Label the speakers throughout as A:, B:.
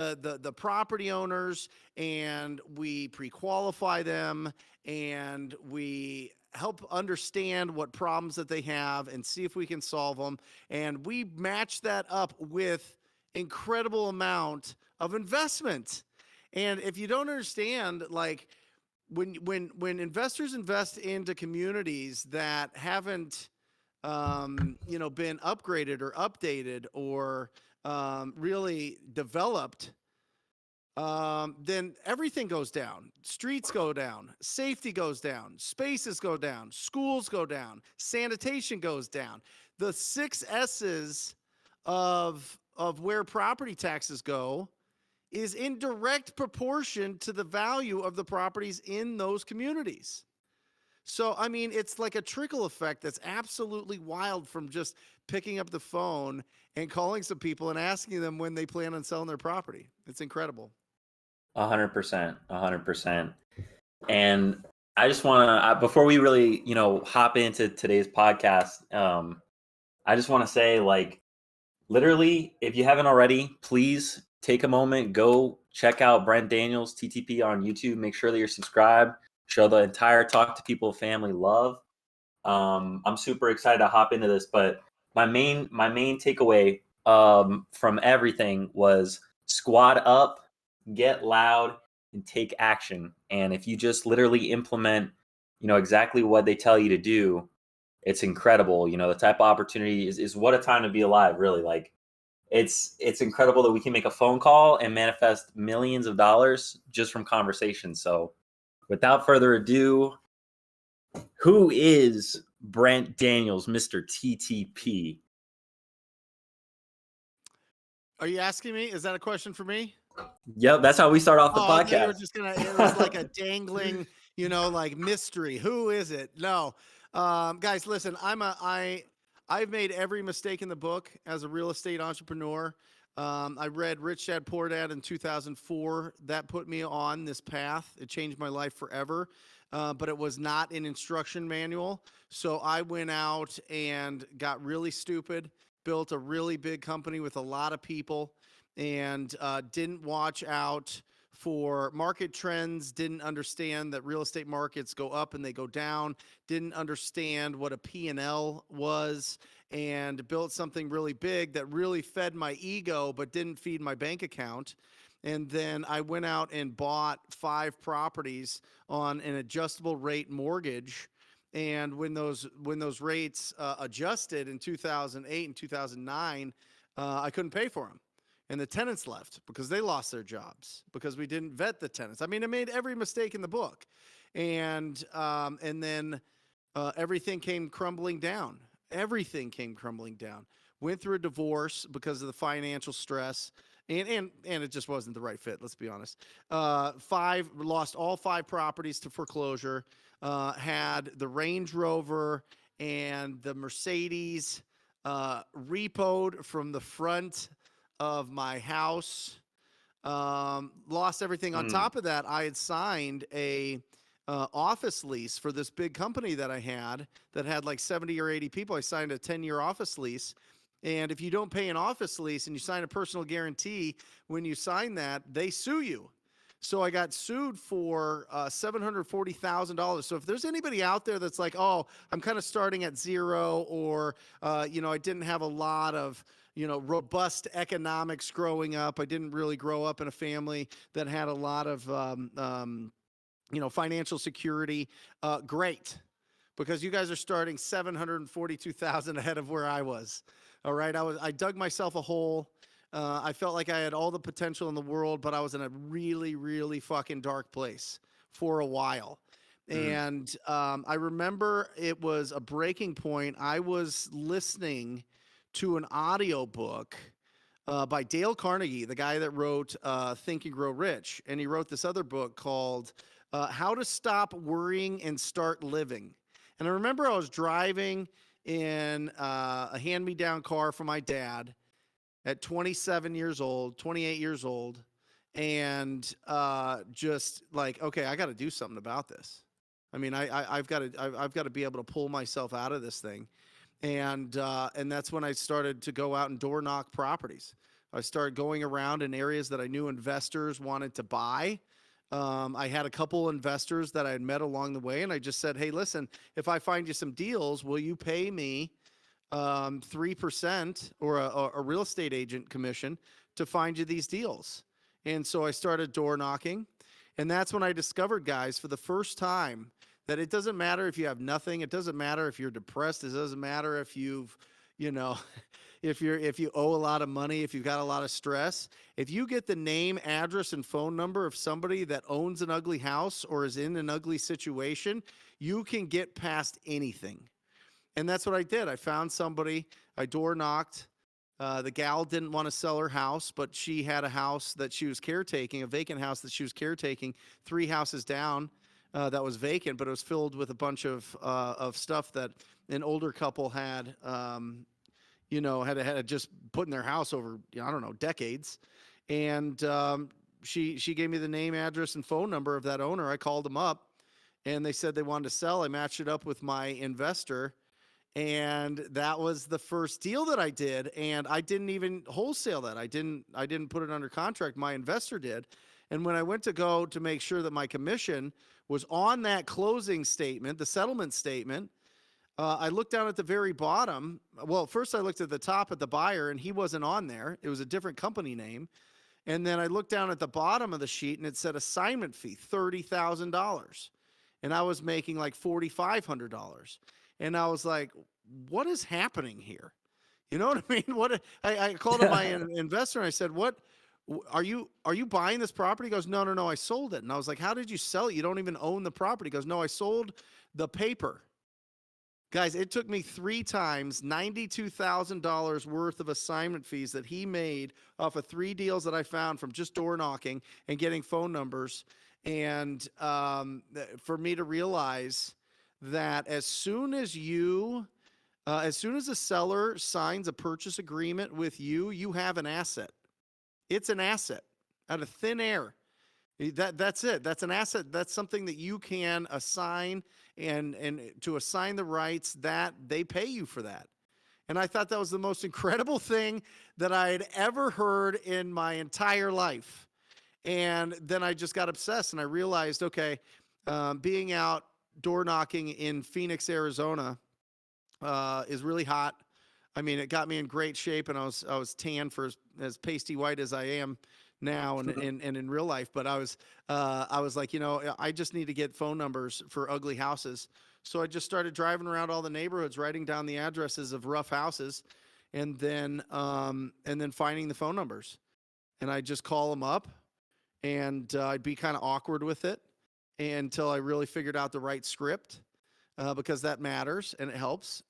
A: the property owners, and we pre-qualify them, and we help understand what problems that they have and see if we can solve them. And we match that up with incredible amount of investment. And if you don't understand, like when investors invest into communities that haven't been upgraded or updated or really developed, then everything goes down. Streets go down, safety goes down, spaces go down, schools go down, sanitation goes down. The 6 S's of where property taxes go is in direct proportion to the value of the properties in those communities. So, I mean, it's like a trickle effect that's absolutely wild from just picking up the phone and calling some people and asking them when they plan on selling their property. It's incredible.
B: 100%, 100%. And I just want to, before we really, hop into today's podcast, I just want to say, like, literally, if you haven't already, please take a moment, go check out Brent Daniels, TTP on YouTube. Make sure that you're subscribed. Show the entire Talk to People family love. I'm super excited to hop into this, but my main takeaway from everything was squad up, get loud, and take action. And if you just literally implement, exactly what they tell you to do, it's incredible. The type of opportunity is what a time to be alive, really. Like, it's incredible that we can make a phone call and manifest millions of dollars just from conversation. So without further ado, who is Brent Daniels, Mr. TTP?
A: Are you asking me? Is that a question for me?
B: Yep, that's how we start off the
A: I thought you were
B: podcast.
A: just gonna. It was like a dangling, like mystery. Who is it? No, guys, listen. I've made every mistake in the book as a real estate entrepreneur. I read Rich Dad Poor Dad in 2004. That put me on this path. It changed my life forever. But it was not an instruction manual. So I went out and got really stupid, built a really big company with a lot of people, and didn't watch out for market trends, didn't understand that real estate markets go up and they go down, didn't understand what a P&L was, and built something really big that really fed my ego but didn't feed my bank account. And then I went out and bought 5 properties on an adjustable rate mortgage. And when those rates adjusted in 2008 and 2009, I couldn't pay for them. And the tenants left because they lost their jobs because we didn't vet the tenants. I mean, I made every mistake in the book. And then everything came crumbling down. Everything came crumbling down. Went through a divorce because of the financial stress. And it just wasn't the right fit. Let's be honest. Lost all 5 properties to foreclosure. Had the Range Rover and the Mercedes repoed from the front of my house. Lost everything. On top of that, I had signed a office lease for this big company that I had that had like 70 or 80 people. I signed a 10-year office lease. And if you don't pay an office lease and you sign a personal guarantee, when you sign that, they sue you. So I got sued for $740,000. So if there's anybody out there that's like, oh, I'm kind of starting at zero, or, I didn't have a lot of, robust economics growing up. I didn't really grow up in a family that had a lot of, financial security. Great. Because you guys are starting 742,000 ahead of where I was. All right. I dug myself a hole. I felt like I had all the potential in the world, but I was in a really, really fucking dark place for a while. And I remember it was a breaking point. I was listening to an audiobook by Dale Carnegie, the guy that wrote Think and Grow Rich. And he wrote this other book called How to Stop Worrying and Start Living. And I remember I was driving in a hand-me-down car from my dad at 27 years old, 28 years old, and just like, okay, I got to do something about this. I mean, I've got to be able to pull myself out of this thing, and that's when I started to go out and door knock properties. I started going around in areas that I knew investors wanted to buy. I had a couple investors that I had met along the way, and I just said, "Hey, listen, if I find you some deals, will you pay me 3% or a real estate agent commission to find you these deals?" And so I started door knocking. And that's when I discovered, guys, for the first time, that it doesn't matter if you have nothing. It doesn't matter if you're depressed. It doesn't matter if you've, you know, if you owe a lot of money, if you've got a lot of stress. If you get the name, address, and phone number of somebody that owns an ugly house or is in an ugly situation, you can get past anything. And that's what I did. I found somebody, I door knocked. The gal didn't want to sell her house, but she had a house that she was caretaking, a vacant house that she was caretaking, 3 houses down, that was vacant, but it was filled with a bunch of stuff that an older couple had, had just put in their house over, I don't know, decades. And she gave me the name, address, and phone number of that owner. I called them up, and they said they wanted to sell. I matched it up with my investor, and that was the first deal that I did. And I didn't even wholesale that. I didn't put it under contract. My investor did. And when I went to go to make sure that my commission was on that closing statement, the settlement statement, I looked down at the very bottom. Well, first I looked at the top at the buyer, and he wasn't on there. It was a different company name. And then I looked down at the bottom of the sheet, and it said assignment fee, $30,000. And I was making like $4,500. And I was like, what is happening here? You know what I mean? I called up my investor, and I said, "What are you buying this property?" He goes, "No, no, no, I sold it." And I was like, "How did you sell it? You don't even own the property." He goes, "No, I sold the paper." Guys, it took me 3 times $92,000 worth of assignment fees that he made off of 3 deals that I found from just door knocking and getting phone numbers. And for me to realize that as soon as a seller signs a purchase agreement with you, you have an asset. It's an asset out of thin air. That's it. That's an asset. That's something that you can assign, and to assign the rights, that they pay you for that. And I thought that was the most incredible thing that I had ever heard in my entire life. And then I just got obsessed, and I realized, okay, being out door knocking in Phoenix, Arizona, is really hot. I mean, it got me in great shape, and I was tan for as pasty white as I am now and in real life. But I was like, I just need to get phone numbers for ugly houses. So I just started driving around all the neighborhoods, writing down the addresses of rough houses, and then finding the phone numbers. And I just call them up, and I'd be kind of awkward with it until I really figured out the right script, because that matters and it helps.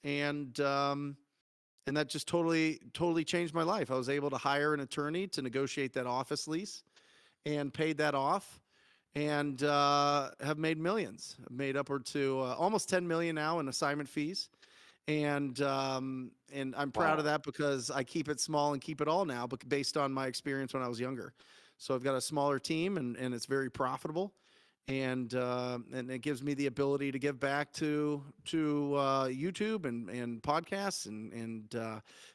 A: And that just totally changed my life. I was able to hire an attorney to negotiate that office lease, and paid that off, and have made millions. I've made upward to almost 10 million now in assignment fees. And I'm proud of that, because I keep it small and keep it all now, but based on my experience when I was younger. So I've got a smaller team, and it's very profitable. And it gives me the ability to give back to YouTube and podcasts and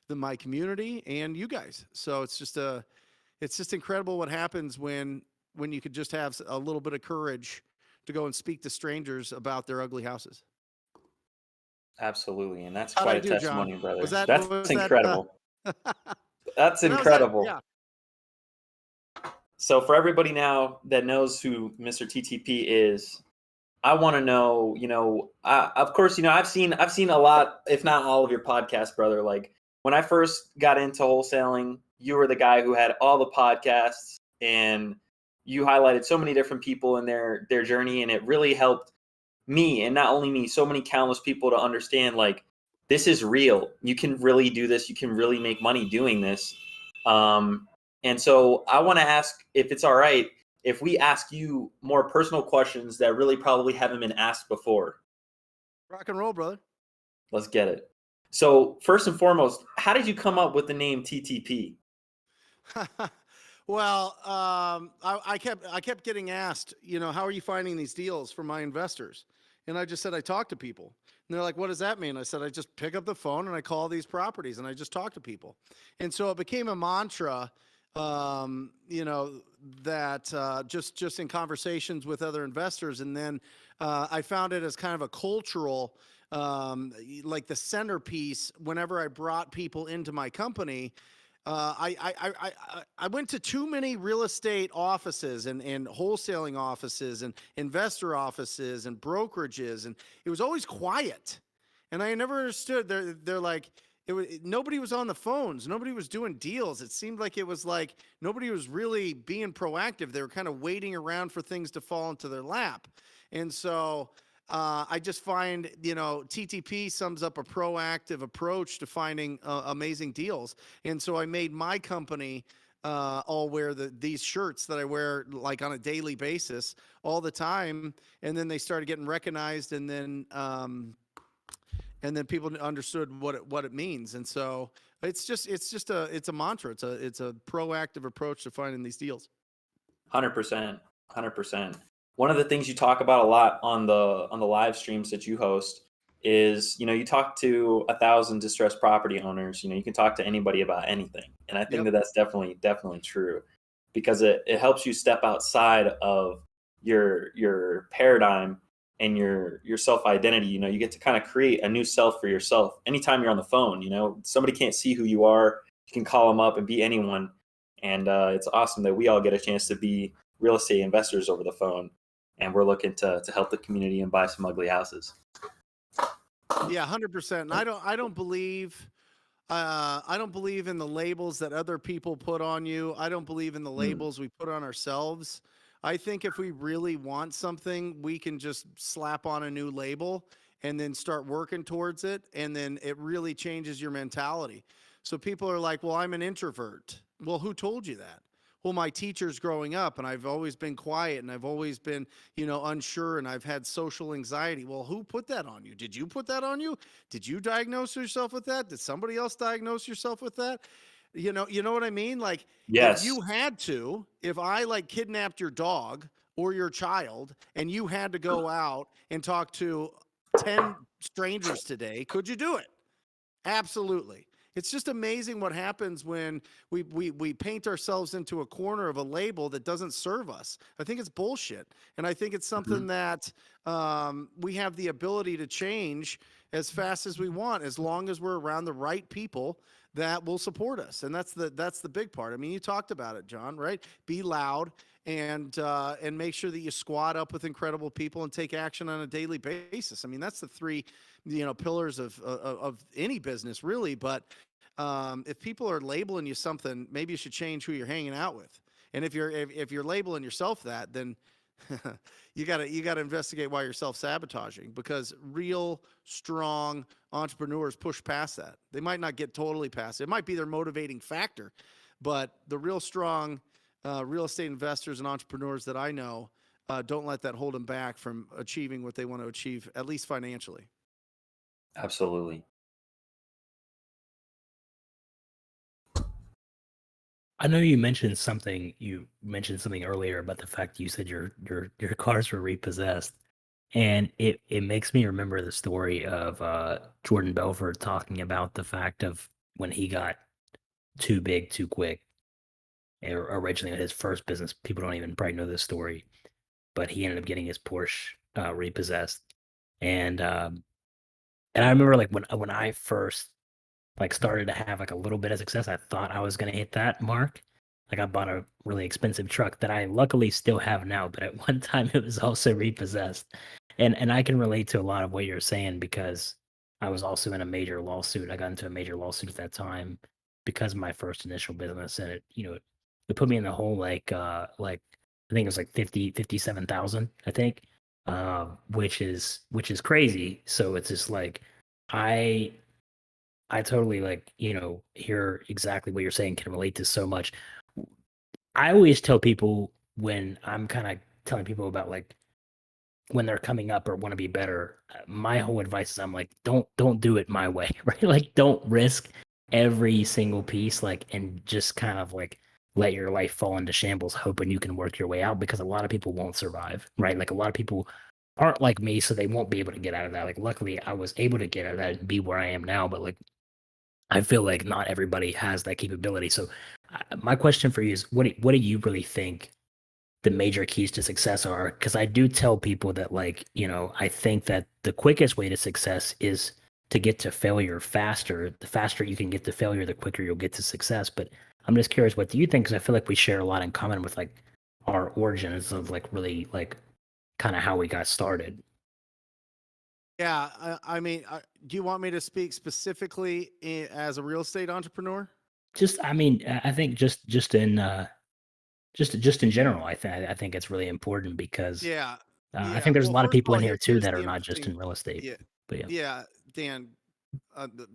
A: my community and you guys. So it's just incredible what happens when you could just have a little bit of courage to go and speak to strangers about their ugly houses.
B: Absolutely, and that's
A: How'd I
B: quite a
A: do, John?
B: testimony, brother.
A: Was that
B: That's incredible. That's
A: that was that?
B: incredible.
A: Yeah.
B: So for everybody now that knows who Mr. TTP is, I want to know, of course, I've seen a lot, if not all of your podcasts, brother. Like when I first got into wholesaling, you were the guy who had all the podcasts, and you highlighted so many different people in their journey, and it really helped me, and not only me, so many countless people to understand, like, this is real. You can really do this. You can really make money doing this. And so I want to ask, if it's all right, if we ask you more personal questions that really probably haven't been asked before.
A: Rock and roll, brother.
B: Let's get it. So first and foremost, how did you come up with the name TTP?
A: Well, I kept getting asked, how are you finding these deals for my investors? And I just said, I talk to people. And they're like, what does that mean? I said, I just pick up the phone and I call these properties and I just talk to people. And so it became a mantra, you know, that just in conversations with other investors. And then I found it as kind of a cultural, like the centerpiece whenever I brought people into my company. I went to too many real estate offices and wholesaling offices and investor offices and brokerages, and it was always quiet. And I never understood. They're like, nobody was on the phones, nobody was doing deals. It seemed like it was like nobody was really being proactive. They were kind of waiting around for things to fall into their lap. And so I just find, you know, TTP sums up a proactive approach to finding amazing deals. And so I made my company all wear these shirts that I wear like on a daily basis all the time. And then they started getting recognized, and then people understood what it means. And so it's a mantra. It's a proactive approach to finding these deals.
B: 100%. 100%. One of the things you talk about a lot on the live streams that you host is, you know, you talk to 1,000 distressed property owners. You know, you can talk to anybody about anything, and I think
A: Yep.
B: that's definitely true, because it helps you step outside of your paradigm and your self identity. You know, you get to kind of create a new self for yourself anytime you're on the phone. You know, somebody can't see who you are. You can call them up and be anyone, and it's awesome that we all get a chance to be real estate investors over the phone, and we're looking to help the community and buy some ugly houses.
A: Yeah, 100%. And I don't believe in the labels that other people put on you. I don't believe in the
B: Mm.
A: labels we put on ourselves. I think if we really want something, we can just slap on a new label and then start working towards it. And then it really changes your mentality. So people are like, well, I'm an introvert. Well, who told you that? Well, my teachers growing up, and I've always been quiet and I've always been, you know, unsure, and I've had social anxiety. Well, who put that on you? Did you put that on you? Did you diagnose yourself with that? Did somebody else diagnose yourself with that? You know what I mean? Like if
B: Yes.
A: you had to, if I like kidnapped your dog or your child and you had to go out and talk to 10 strangers today, could you do it? Absolutely. It's just amazing what happens when we paint ourselves into a corner of a label that doesn't serve us. I think it's bullshit. And I think it's something
B: Mhm.
A: that we have the ability to change as fast as we want, as long as we're around the right people that will support us. And that's the big part. I mean, you talked about it, John, right? Be loud and make sure that you squad up with incredible people and take action on a daily basis. I mean, that's the three, you know, pillars of any business really. But if people are labeling you something, maybe you should change who you're hanging out with. And if you're labeling yourself that, then you gotta investigate why you're self-sabotaging, because real strong entrepreneurs push past that. They might not get totally past it. It might be their motivating factor, but the real strong real estate investors and entrepreneurs that I know don't let that hold them back from achieving what they want to achieve, at least financially.
B: Absolutely.
C: I know you mentioned something. You mentioned something earlier about the fact you said your cars were repossessed, and it makes me remember the story of Jordan Belfort talking about the fact of when he got too big too quick. Originally, in his first business, people don't even probably know this story, but he ended up getting his Porsche repossessed, and and I remember like when I first like started to have like a little bit of success, I thought I was gonna hit that mark. Like I bought a really expensive truck that I luckily still have now, but at one time it was also repossessed. And I can relate to a lot of what you're saying because I was also in a major lawsuit. I got into a major lawsuit at that time because of my first initial business, and it put me in the hole like I think it was like 57,000, I think. Which is crazy. So it's just like I I totally like, hear exactly what you're saying, can relate to so much. I always tell people when I'm kind of telling people about like when they're coming up or want to be better, my whole advice is I'm like, don't do it my way, right? Like don't risk every single piece, like, and just kind of like let your life fall into shambles, hoping you can work your way out because a lot of people won't survive, right? Like a lot of people aren't like me, so they won't be able to get out of that. Like, luckily, I was able to get out of that and be where I am now. But like, I feel like not everybody has that capability. So, my question for you is, what do you really think the major keys to success are? Because I do tell people that, like, I think that the quickest way to success is to get to failure faster. The faster you can get to failure, the quicker you'll get to success. But I'm just curious, what do you think? Because I feel like we share a lot in common with like our origins of like really like kind of how we got started.
A: Yeah, I mean, do you want me to speak specifically as a real estate entrepreneur?
C: Just, I mean, I think just in general, I think it's really important because
A: Yeah,
C: I
A: yeah.
C: think there's a
A: Well,
C: lot of
A: first of
C: people
A: all,
C: in here too
A: here's
C: that
A: the
C: are not just
A: interesting.
C: in real estate.
A: Yeah,
C: But yeah.
A: yeah, Dan.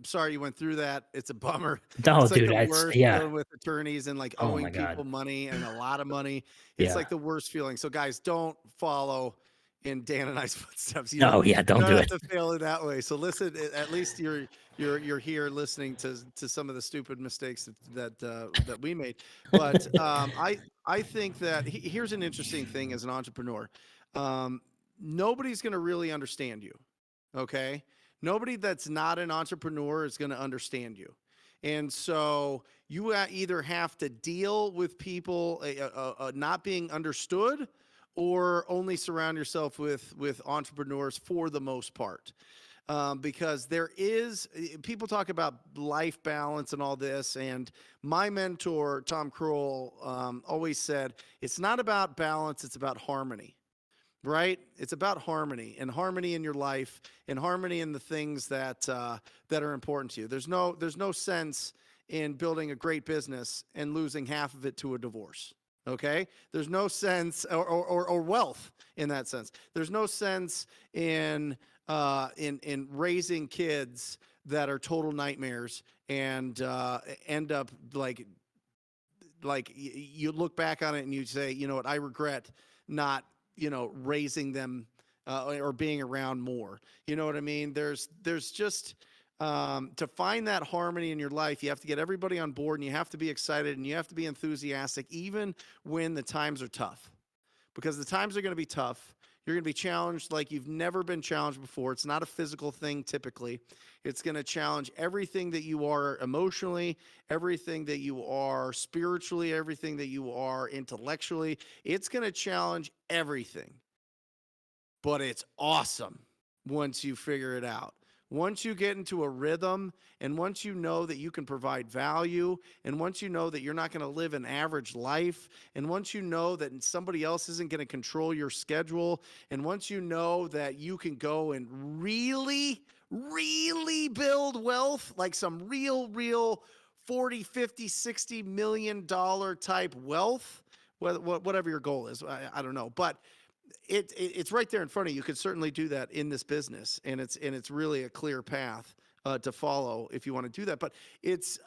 A: Sorry you went through that. It's a bummer.
C: No,
A: It's like
C: dude,
A: the
C: it's
A: worst
C: yeah.
A: dealing with attorneys and like
C: Oh
A: owing
C: my God.
A: people money and a lot of money. It's
C: Yeah.
A: like the worst feeling. So guys, don't follow in Dan and I's footsteps.
C: No, yeah,
A: You
C: don't
A: don't
C: do
A: have
C: it.
A: to fail in that way. So listen, at least you're here listening to some of the stupid mistakes that we made. But I think that here's an interesting thing as an entrepreneur. Um, Nobody's going to really understand you. Okay. Nobody that's not an entrepreneur is going to understand you. And so you either have to deal with people not being understood or only surround yourself with entrepreneurs for the most part. Because there is people talk about life balance and all this, and my mentor Tom Kroll always said it's not about balance, it's about harmony, right? It's about harmony and harmony in your life and harmony in the things that are important to you. There's no sense in building a great business and losing half of it to a divorce. Okay, there's no sense or wealth in that sense. There's no sense in raising kids that are total nightmares and end up like you look back on it and you say, you know what, I regret not, raising them or being around more. You know what I mean? There's just to find that harmony in your life, you have to get everybody on board and you have to be excited and you have to be enthusiastic, even when the times are tough, because the times are going to be tough. You're going to be challenged like you've never been challenged before. It's not a physical thing typically. It's going to challenge everything that you are emotionally, everything that you are spiritually, everything that you are intellectually. It's going to challenge everything, but it's awesome once you figure it out. Once you get into a rhythm, and once you know that you can provide value, and once you know that you're not going to live an average life, and once you know that somebody else isn't going to control your schedule, and once you know that you can go and really, really build wealth, like some real 40, 50, 60 million dollar type wealth, whatever your goal is, I don't know, but it's right there in front of you. You could certainly do that in this business, and it's really a clear path to follow if you want to do that. But it's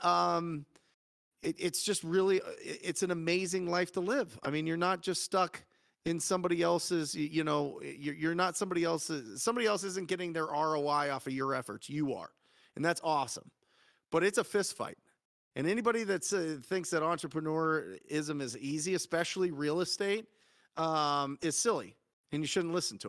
A: just really it's an amazing life to live. I mean, you're not just stuck in somebody else's. You're not somebody else's. Somebody else isn't getting their ROI off of your efforts. You are, and that's awesome. But it's a fist fight. And anybody that thinks that entrepreneurism is easy, especially real estate, is silly, and you shouldn't listen to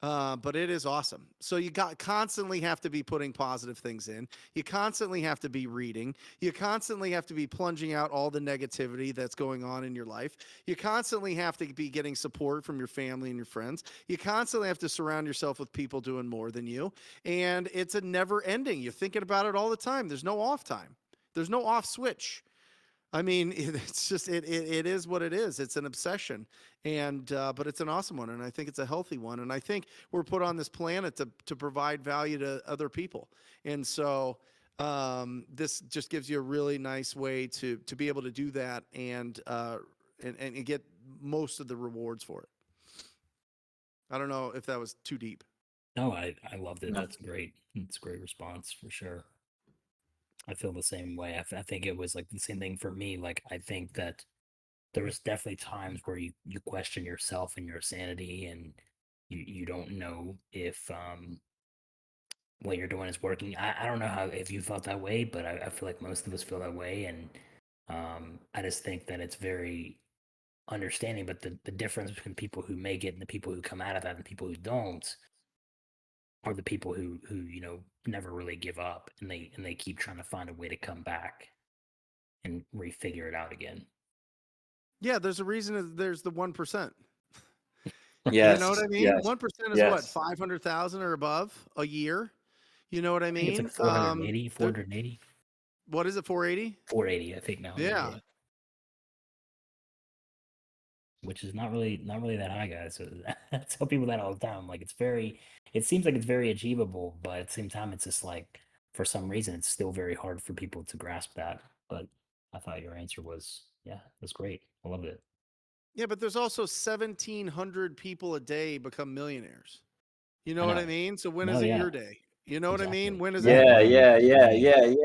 A: them. But it is awesome. So you constantly have to be putting positive things in. You constantly have to be reading. You constantly have to be plunging out all the negativity that's going on in your life. You constantly have to be getting support from your family and your friends. You constantly have to surround yourself with people doing more than you. And it's a never ending. You're thinking about it all the time. There's no off time. There's no off switch. I mean, it's just it is what it is. It's an obsession, and but it's an awesome one, and I think it's a healthy one. And I think we're put on this planet to provide value to other people, and so this just gives you a really nice way to be able to do that and get most of the rewards for it. I don't know if that was too deep.
C: No, I loved it.
B: No.
C: That's great. It's a great response for sure. I feel the same way. I think it was like the same thing for me. Like, I think that there was definitely times where you question yourself and your sanity, and you don't know if what you're doing is working. I don't know how if you felt that way, but I feel like most of us feel that way, and I just think that it's very understanding, but the difference between people who make it and the people who come out of that and people who don't are the people who never really give up, and they keep trying to find a way to come back and refigure it out again.
A: Yeah, there's a reason there's the 1%. You know what
B: Yes,
A: I mean?
B: yes,
A: 1% is what,
B: yes.
A: 500,000 or above a year? You know what I
C: I think it's like
A: mean?
C: 480,
A: There,
C: 480,
A: what is it, 480?
C: 480, I think now. Yeah,
A: Yeah.
C: yeah. Which is not really that high, guys. So I tell people that all the time. Like it seems like it's very achievable, but at the same time, it's just like for some reason it's still very hard for people to grasp that. But I thought your answer was, yeah, that's great. I loved it.
A: Yeah, but there's also 1,700 people a day become millionaires. You know
C: I
A: what I
C: know.
A: mean? So when
C: No,
A: is it
C: yeah,
A: your day? You know what I mean?
C: exactly.
A: When is it?
C: Right,
B: Yeah,
C: right.
B: yeah, yeah,
C: Right.
B: yeah, yeah.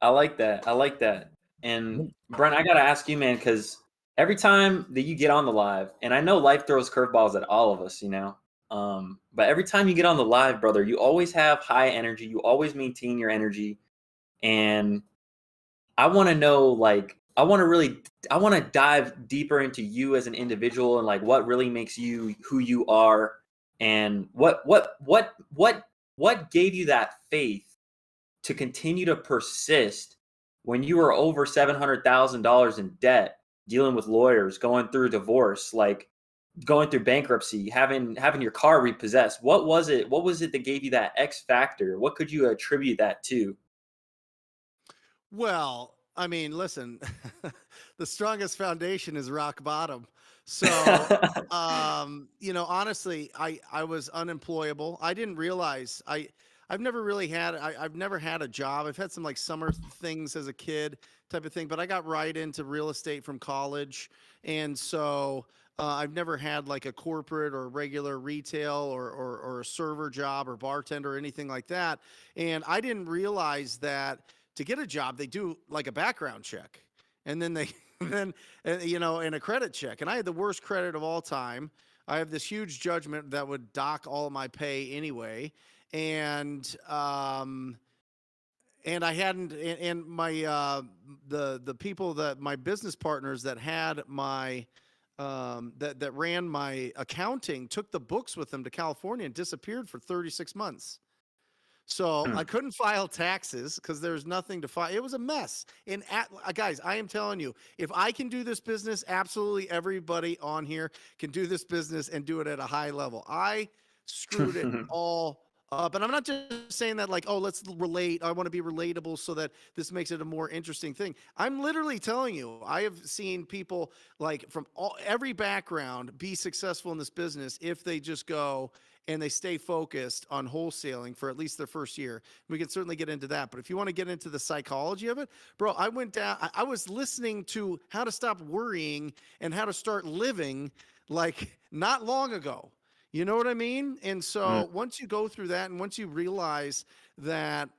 B: I like that. I like that. And Brent, I gotta ask you, man, because every time that you get on the live, and I know life throws curveballs at all of us, but every time you get on the live, brother, you always have high energy. You always maintain your energy, and I want to know, like, I want to dive deeper into you as an individual and like what really makes you who you are, and what gave you that faith to continue to persist when you were over $700,000 in debt, dealing with lawyers, going through divorce, like going through bankruptcy, having your car repossessed. What was it? What was it that gave you that X factor? What could you attribute that to?
A: Well, I mean, listen, the strongest foundation is rock bottom. So, honestly, I was unemployable. I didn't realize I've never really had I've never had a job. I've had some like summer things as a kid type of thing, but I got right into real estate from college, and so I've never had like a corporate or regular retail or a server job or bartender or anything like that. And I didn't realize that to get a job, they do like a background check, and then they then and a credit check. And I had the worst credit of all time. I have this huge judgment that would dock all of my pay anyway, and I hadn't, and my the people that my business partners that had my that ran my accounting took the books with them to California and disappeared for 36 months. So I
B: Hmm.
A: couldn't file taxes because there's nothing to file. It was a mess. And guys, I am telling you, if I can do this business, absolutely everybody on here can do this business and do it at a high level. I screwed it all up. And I'm not just saying that like, oh, let's relate. I want to be relatable so that this makes it a more interesting thing. I'm literally telling you, I have seen people like from every background be successful in this business if they just go and they stay focused on wholesaling for at least their first year. We can certainly get into that. But if you want to get into the psychology of it, bro, I went down, I was listening to How to Stop Worrying and How to Start Living like not long ago. You know what I mean? And
B: Mm.
A: so once you go through that and once you realize that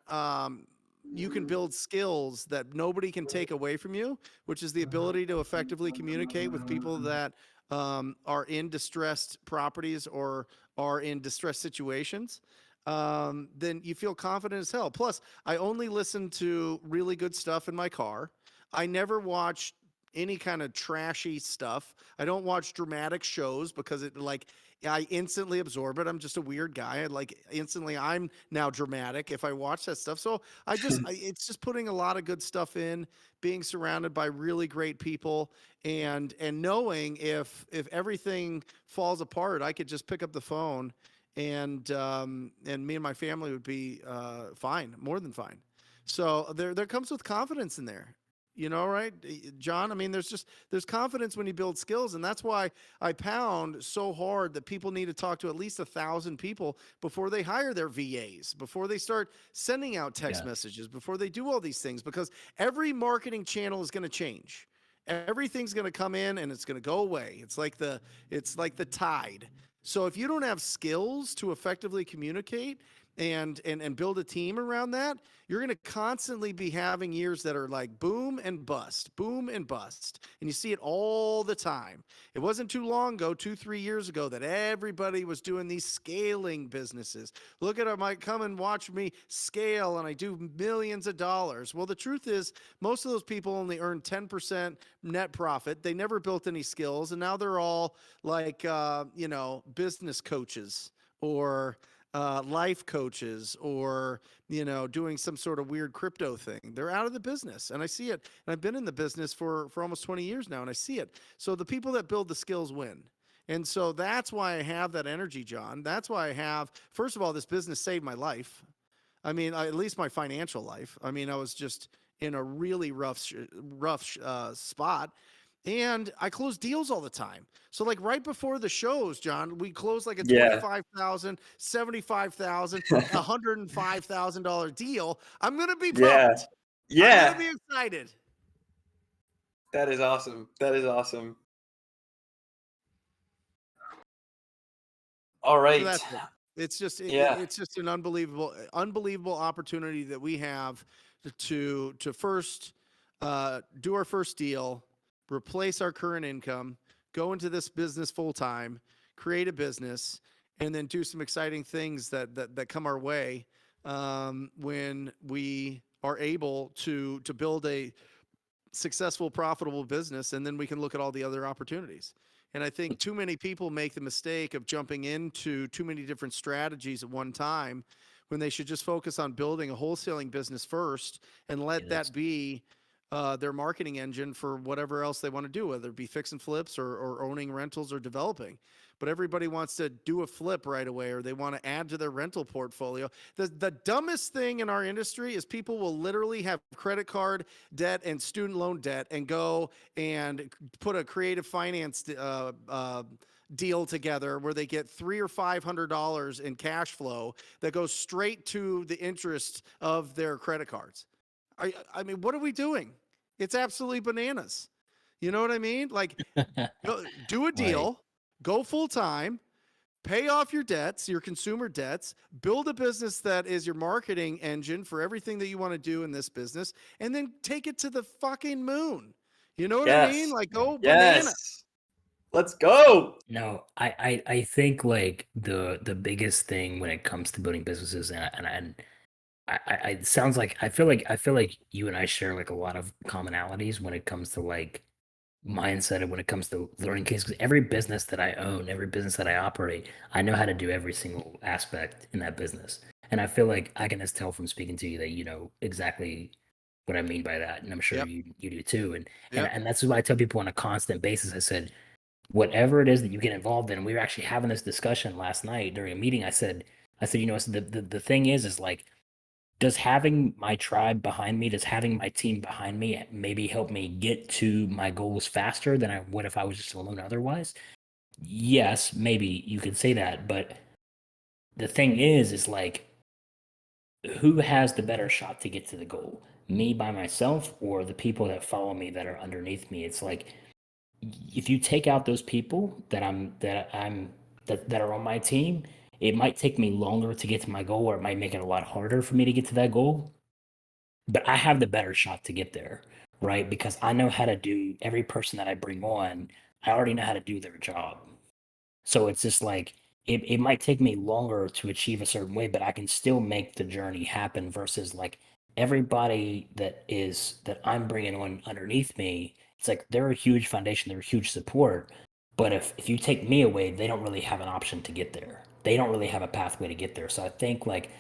A: you can build skills that nobody can take away from you, which is the ability to effectively communicate with people that are in distressed properties or are in distressed situations, then you feel confident as hell. Plus, I only listen to really good stuff in my car. I never watch any kind of trashy stuff. I don't watch dramatic shows because it like I instantly absorb it. I'm just a weird guy. I like instantly I'm now dramatic if I watch that stuff. So it's just putting a lot of good stuff in, being surrounded by really great people and knowing if everything falls apart, I could just pick up the phone and me and my family would be fine, more than fine. So there comes with confidence in there. You know, right, John? I mean, there's confidence when you build skills, and that's why I pound so hard that people need to talk to at least 1,000 people before they hire their VAs, before they start sending out text
C: Yeah.
A: messages, before they do all these things, because every marketing channel is going to change. Everything's going to come in and it's going to go away. It's like the tide. So if you don't have skills to effectively communicate, and build a team around that, you're going to constantly be having years that are like boom and bust, boom and bust. And you see it all the time. It wasn't too long ago, 2, 3 years ago, that everybody was doing these scaling businesses. Look at them, I come and watch me scale and I do millions of dollars. Well, the truth is, most of those people only earn 10% net profit. They never built any skills. And now they're all like, business coaches or life coaches or doing some sort of weird crypto thing. They're out of the business, and I see it. And I've been in the business for almost 20 years now, and I see it. So the people that build the skills win. And so that's why I have that energy, John. That's why I have, first of all, this business saved my life. I mean, at least my financial life. I mean, I was just in a really rough spot. And I close deals all the time. So like right before the shows, John, we close like a
B: Yeah.
A: $25,000, $75,000, $105,000 deal. I'm gonna be pumped.
B: Yeah. Yeah.
A: I'm gonna be excited.
B: That is awesome. That is awesome. All right.
A: So that's it. It's just it's just an unbelievable opportunity that we have to first do our first deal, replace our current income, go into this business full time, create a business, and then do some exciting things that come our way when we are able to build a successful, profitable business, and then we can look at all the other opportunities. And I think too many people make the mistake of jumping into too many different strategies at one time when they should just focus on building a wholesaling business first and let that be their marketing engine for whatever else they want to do, whether it be fix and flips or owning rentals or developing. But everybody wants to do a flip right away, or they want to add to their rental portfolio. The dumbest thing in our industry is people will literally have credit card debt and student loan debt and go and put a creative finance deal together where they get $300 or $500 in cash flow that goes straight to the interest of their credit cards. I mean, what are we doing? It's absolutely bananas. You know what I mean? Like, do a deal, right, go full time, pay off your debts, your consumer debts, build a business that is your marketing engine for everything that you want to do in this business, and then take it to the fucking moon. You know what I mean? Like, go bananas.
B: Let's go.
C: No, I think like the biggest thing when it comes to building businesses, and I it sounds like I feel like you and I share like a lot of commonalities when it comes to like mindset and when it comes to learning cases. Because every business that I own, every business that I operate, I know how to do every single aspect in that business. And I feel like I can just tell from speaking to you that you know exactly what I mean by that. And I'm sure you do too. And that's why I tell people on a constant basis. I said, whatever it is that you get involved in, we were actually having this discussion last night during a meeting. I said, you know, the thing is like, does having my tribe behind me, does having my team behind me maybe help me get to my goals faster than I would if I was just alone otherwise? Yes, maybe you could say that. But the thing is like, who has the better shot to get to the goal? Me by myself or the people that follow me that are underneath me? It's like, if you take out those people that are on my team, it might take me longer to get to my goal, or it might make it a lot harder for me to get to that goal. But I have the better shot to get there, right? Because I know how to do every person that I bring on, I already know how to do their job. So it's just like it might take me longer to achieve a certain way, but I can still make the journey happen versus like everybody that I'm bringing on underneath me. It's like they're a huge foundation, they're a huge support. But if you take me away, they don't really have an option to get there. They don't really have a pathway to get there. So I think like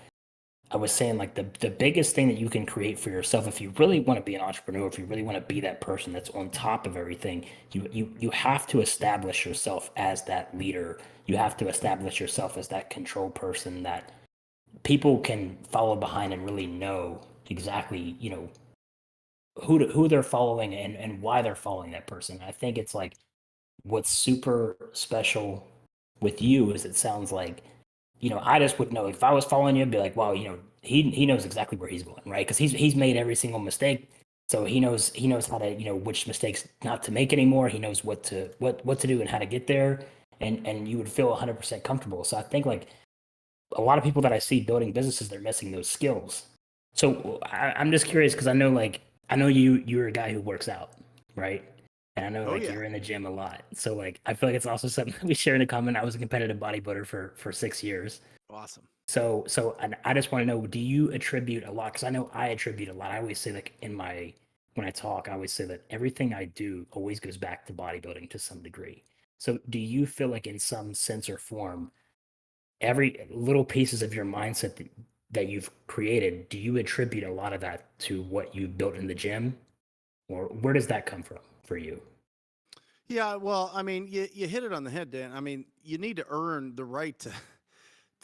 C: I was saying, like the biggest thing that you can create for yourself, if you really want to be an entrepreneur, if you really want to be that person that's on top of everything, you have to establish yourself as that leader. You have to establish yourself as that control person that people can follow behind and really know exactly, you know, who they're following and why they're following that person. I think it's like what's super special with you is it sounds like, you know, I just would know if I was following you, I'd be like, wow, you know, he knows exactly where he's going, right? Because he's made every single mistake, so he knows how to, you know, which mistakes not to make anymore. He knows what to do and how to get there, and you would feel 100% comfortable. So I think like a lot of people that I see building businesses, they're missing those skills. So I'm just curious because I know you're a guy who works out, right? And I know
A: Oh
C: like
A: yeah.
C: you're in the gym a lot. So like I feel like it's also something that we share in common. I was a competitive bodybuilder for 6 years.
A: Awesome.
C: So and I just want to know, do you attribute a lot? Because I know I attribute a lot. I always say like when I talk, I always say that everything I do always goes back to bodybuilding to some degree. So do you feel like in some sense or form, every little pieces of your mindset that you've created, do you attribute a lot of that to what you built in the gym? Or where does that come from for you?
A: Yeah, well, I mean, you hit it on the head, Dan. I mean, you need to earn the right to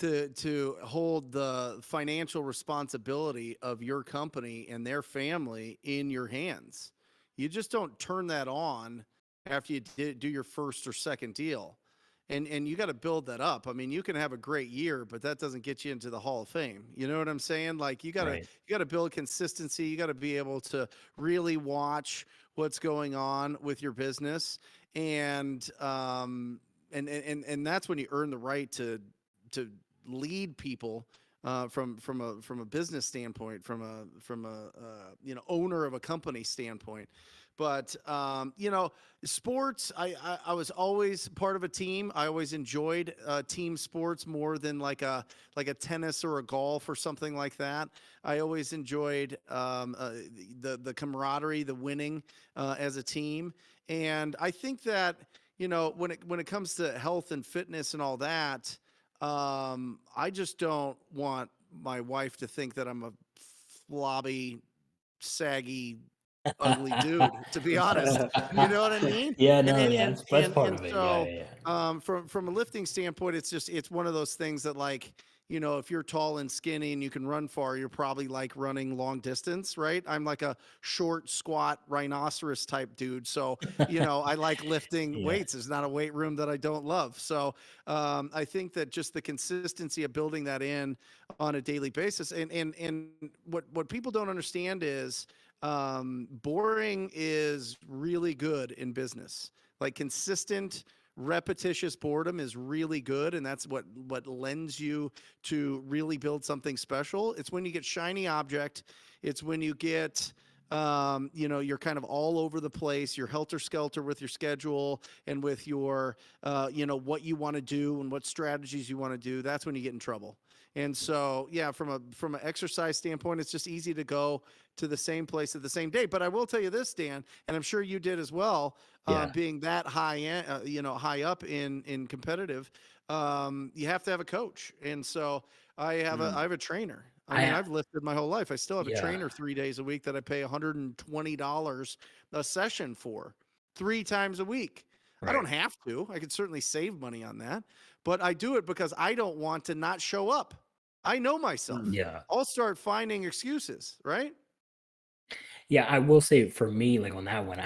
A: to hold the financial responsibility of your company and their family in your hands. You just don't turn that on after you do your first or second deal. And you got to build that up. I mean, you can have a great year, but that doesn't get you into the Hall of Fame. You know what I'm saying? Like
C: Right.
A: you got to build consistency. You got to be able to really watch what's going on with your business and that's when you earn the right to lead people from a business standpoint, from a owner of a company standpoint. But sports, I was always part of a team. I always enjoyed team sports more than like a tennis or a golf or something like that. I always enjoyed the camaraderie, the winning as a team, and I think that when it comes to health and fitness and all that, I just don't want my wife to think that I'm a flabby, saggy, ugly dude, to be honest. You know what I mean?
C: Yeah,
A: And
C: no,
A: and
C: yeah,
A: and
C: that's
A: and
C: part
A: and
C: of it. Yeah,
A: so
C: yeah, yeah.
A: from a lifting standpoint, it's one of those things that like, if you're tall and skinny and you can run far, you're probably like running long distance, right? I'm like a short, squat rhinoceros type dude. So, I like lifting
C: Yeah.
A: weights. There's not a weight room that I don't love. So, I think that just the consistency of building that in on a daily basis, and what people don't understand is boring is really good in business. Like consistent, repetitious boredom is really good, and that's what lends you to really build something special. It's when you get shiny object. It's when you get you're kind of all over the place. You're helter skelter with your schedule and with your what you want to do and what strategies you want to do. That's when you get in trouble. And so, yeah, from an exercise standpoint, it's just easy to go to the same place at the same day. But I will tell you this, Dan, and I'm sure you did as well,
C: Yeah.
A: being that high up in competitive, you have to have a coach. And so I have a trainer. I mean,
C: I
A: I've lifted my whole life. I still have a
C: yeah.
A: trainer 3 days a week that I pay $120 a session for 3 times a week. I don't
C: Right.
A: have to. I could certainly save money on that, but I do it because I don't want to not show up. I know myself.
C: Yeah.
A: I'll start finding excuses, right?
C: Yeah, I will say for me, like on that one,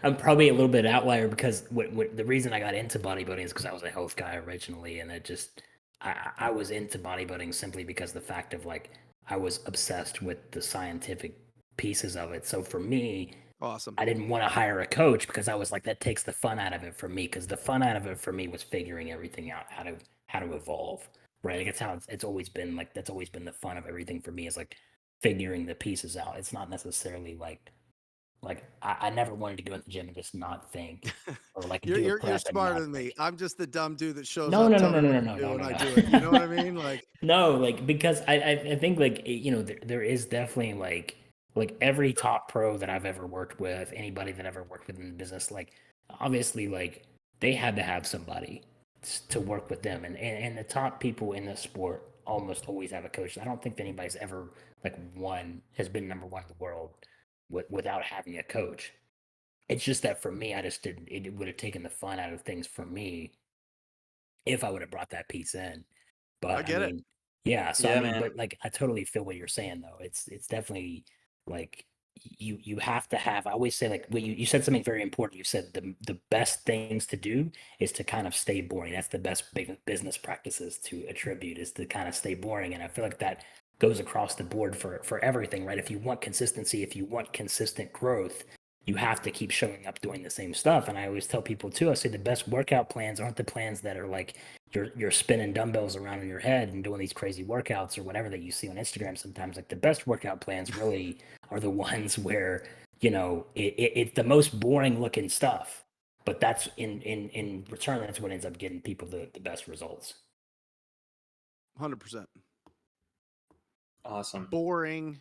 C: I'm probably a little bit outlier because the reason I got into bodybuilding is because I was a health guy originally, and it just I was into bodybuilding simply because the fact of like I was obsessed with the scientific pieces of it. So for me,
A: Awesome.
C: I didn't want to hire a coach because I was like that takes the fun out of it for me because the fun out of it for me was figuring everything out how to evolve, right? Like it's how it's always been like that's always been the fun of everything for me is like figuring the pieces out. It's not necessarily like I never wanted to go in the gym and just not think or like
A: You're
C: do a
A: you're you're
C: prep and
A: smarter
C: not
A: than me.
C: think.
A: I'm just the dumb dude that shows
C: No,
A: up,
C: no, no,
A: tell
C: no,
A: me
C: no,
A: what
C: no,
A: to
C: no, no,
A: do, and
C: no,
A: I
C: no.
A: do it. You know what I mean? Like,
C: No, like because I think like there is definitely like every top pro that I've ever worked with, anybody that ever worked with in the business, like obviously like they had to have somebody to work with them, and the top people in the sport almost always have a coach. I don't think that anybody's ever like one has been number one in the world without having a coach. It's just that for me, I just didn't. It would have taken the fun out of things for me if I would have brought that piece in.
A: I
C: But I
A: get it.
C: mean, yeah. So I
B: Yeah,
C: mean,
B: man.
C: but like, I totally feel what you're saying, though. It's definitely like you have to have. I always say like when you said something very important. You said the best things to do is to kind of stay boring. That's the best big business practices to attribute is to kind of stay boring. And I feel like that goes across the board for everything, right? If you want consistency, if you want consistent growth, you have to keep showing up doing the same stuff. And I always tell people too, I say the best workout plans aren't the plans that are like you're spinning dumbbells around in your head and doing these crazy workouts or whatever that you see on Instagram sometimes. Like the best workout plans really are the ones where, it's the most boring looking stuff. But that's in return, that's what ends up getting people the best results.
A: 100%.
B: Awesome.
A: Boring,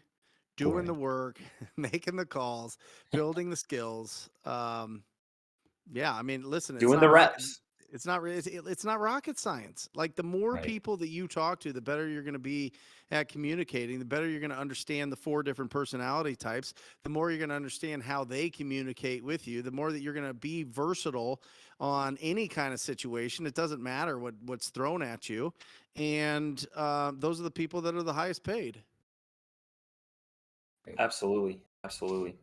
A: doing the work, making the calls, building the skills. Yeah, I mean, listen,
B: Doing the reps.
A: It's not rocket science. Like the more people that you talk to, the better you're going to be at communicating, the better you're going to understand the 4 different personality types, the more you're going to understand how they communicate with you, the more that you're going to be versatile on any kind of situation. It doesn't matter what's thrown at you. And those are the people that are the highest paid.
B: Absolutely. Absolutely.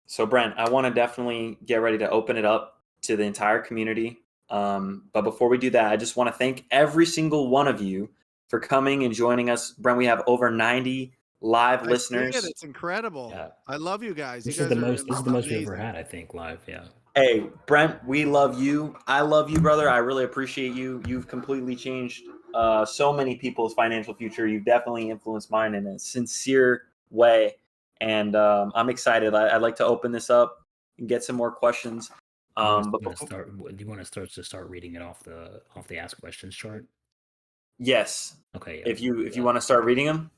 B: So Brent, I want to definitely get ready to open it up to the entire community. But before we do that, I just want to thank every single one of you for coming and joining us. Brent, we have over 90 live listeners.
A: See it. It's incredible. Yeah. I love you guys.
C: This
A: you
C: is
A: guys
C: the most we've ever had, I think, live. Yeah.
B: Hey, Brent, we love you. I love you, brother. I really appreciate you. You've completely changed so many people's financial future. You've definitely influenced mine in a sincere way. And I'm excited. I'd like to open this up and get some more questions.
C: Do you want to start reading it off the ask questions chart?
B: Yes.
C: Okay.
B: Yeah, if you want to start reading them.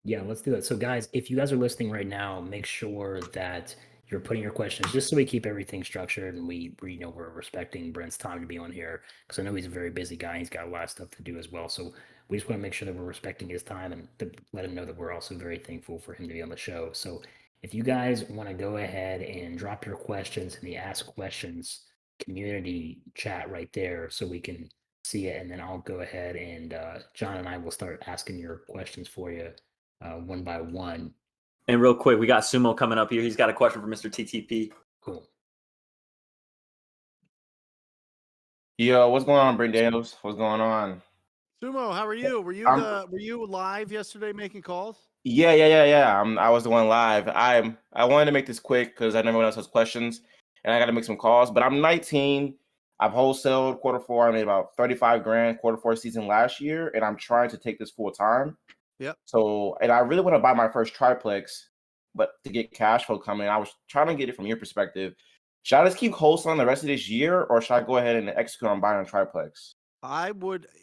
C: Yeah, let's do it. So guys, if you guys are listening right now, make sure that you're putting your questions just so we keep everything structured and we're respecting Brent's time to be on here because I know he's a very busy guy. He's got a lot of stuff to do as well. So we just want to make sure that we're respecting his time and to let him know that we're also very thankful for him to be on the show. So if you guys want to go ahead and drop your questions in the Ask Questions community chat right there so we can see it, and then I'll go ahead and John and I will start asking your questions for you one by one.
B: And real quick, we got Sumo coming up here. He's got a question for Mr. TTP.
C: Cool.
D: Yo, what's going on, Brent Daniels? What's going on?
A: Sumo, how are you? Were you live yesterday making calls?
D: Yeah. I was the one live. I wanted to make this quick because I know everyone else has questions, and I got to make some calls. But I'm 19. I've wholesaled Q4. I made about 35 grand Q4 season last year, and I'm trying to take this full time.
A: Yep.
D: So, and I really want to buy my first triplex, but to get cash flow coming, I was trying to get it from your perspective. Should I just keep wholesaling the rest of this year, or should I go ahead and execute on buying a triplex?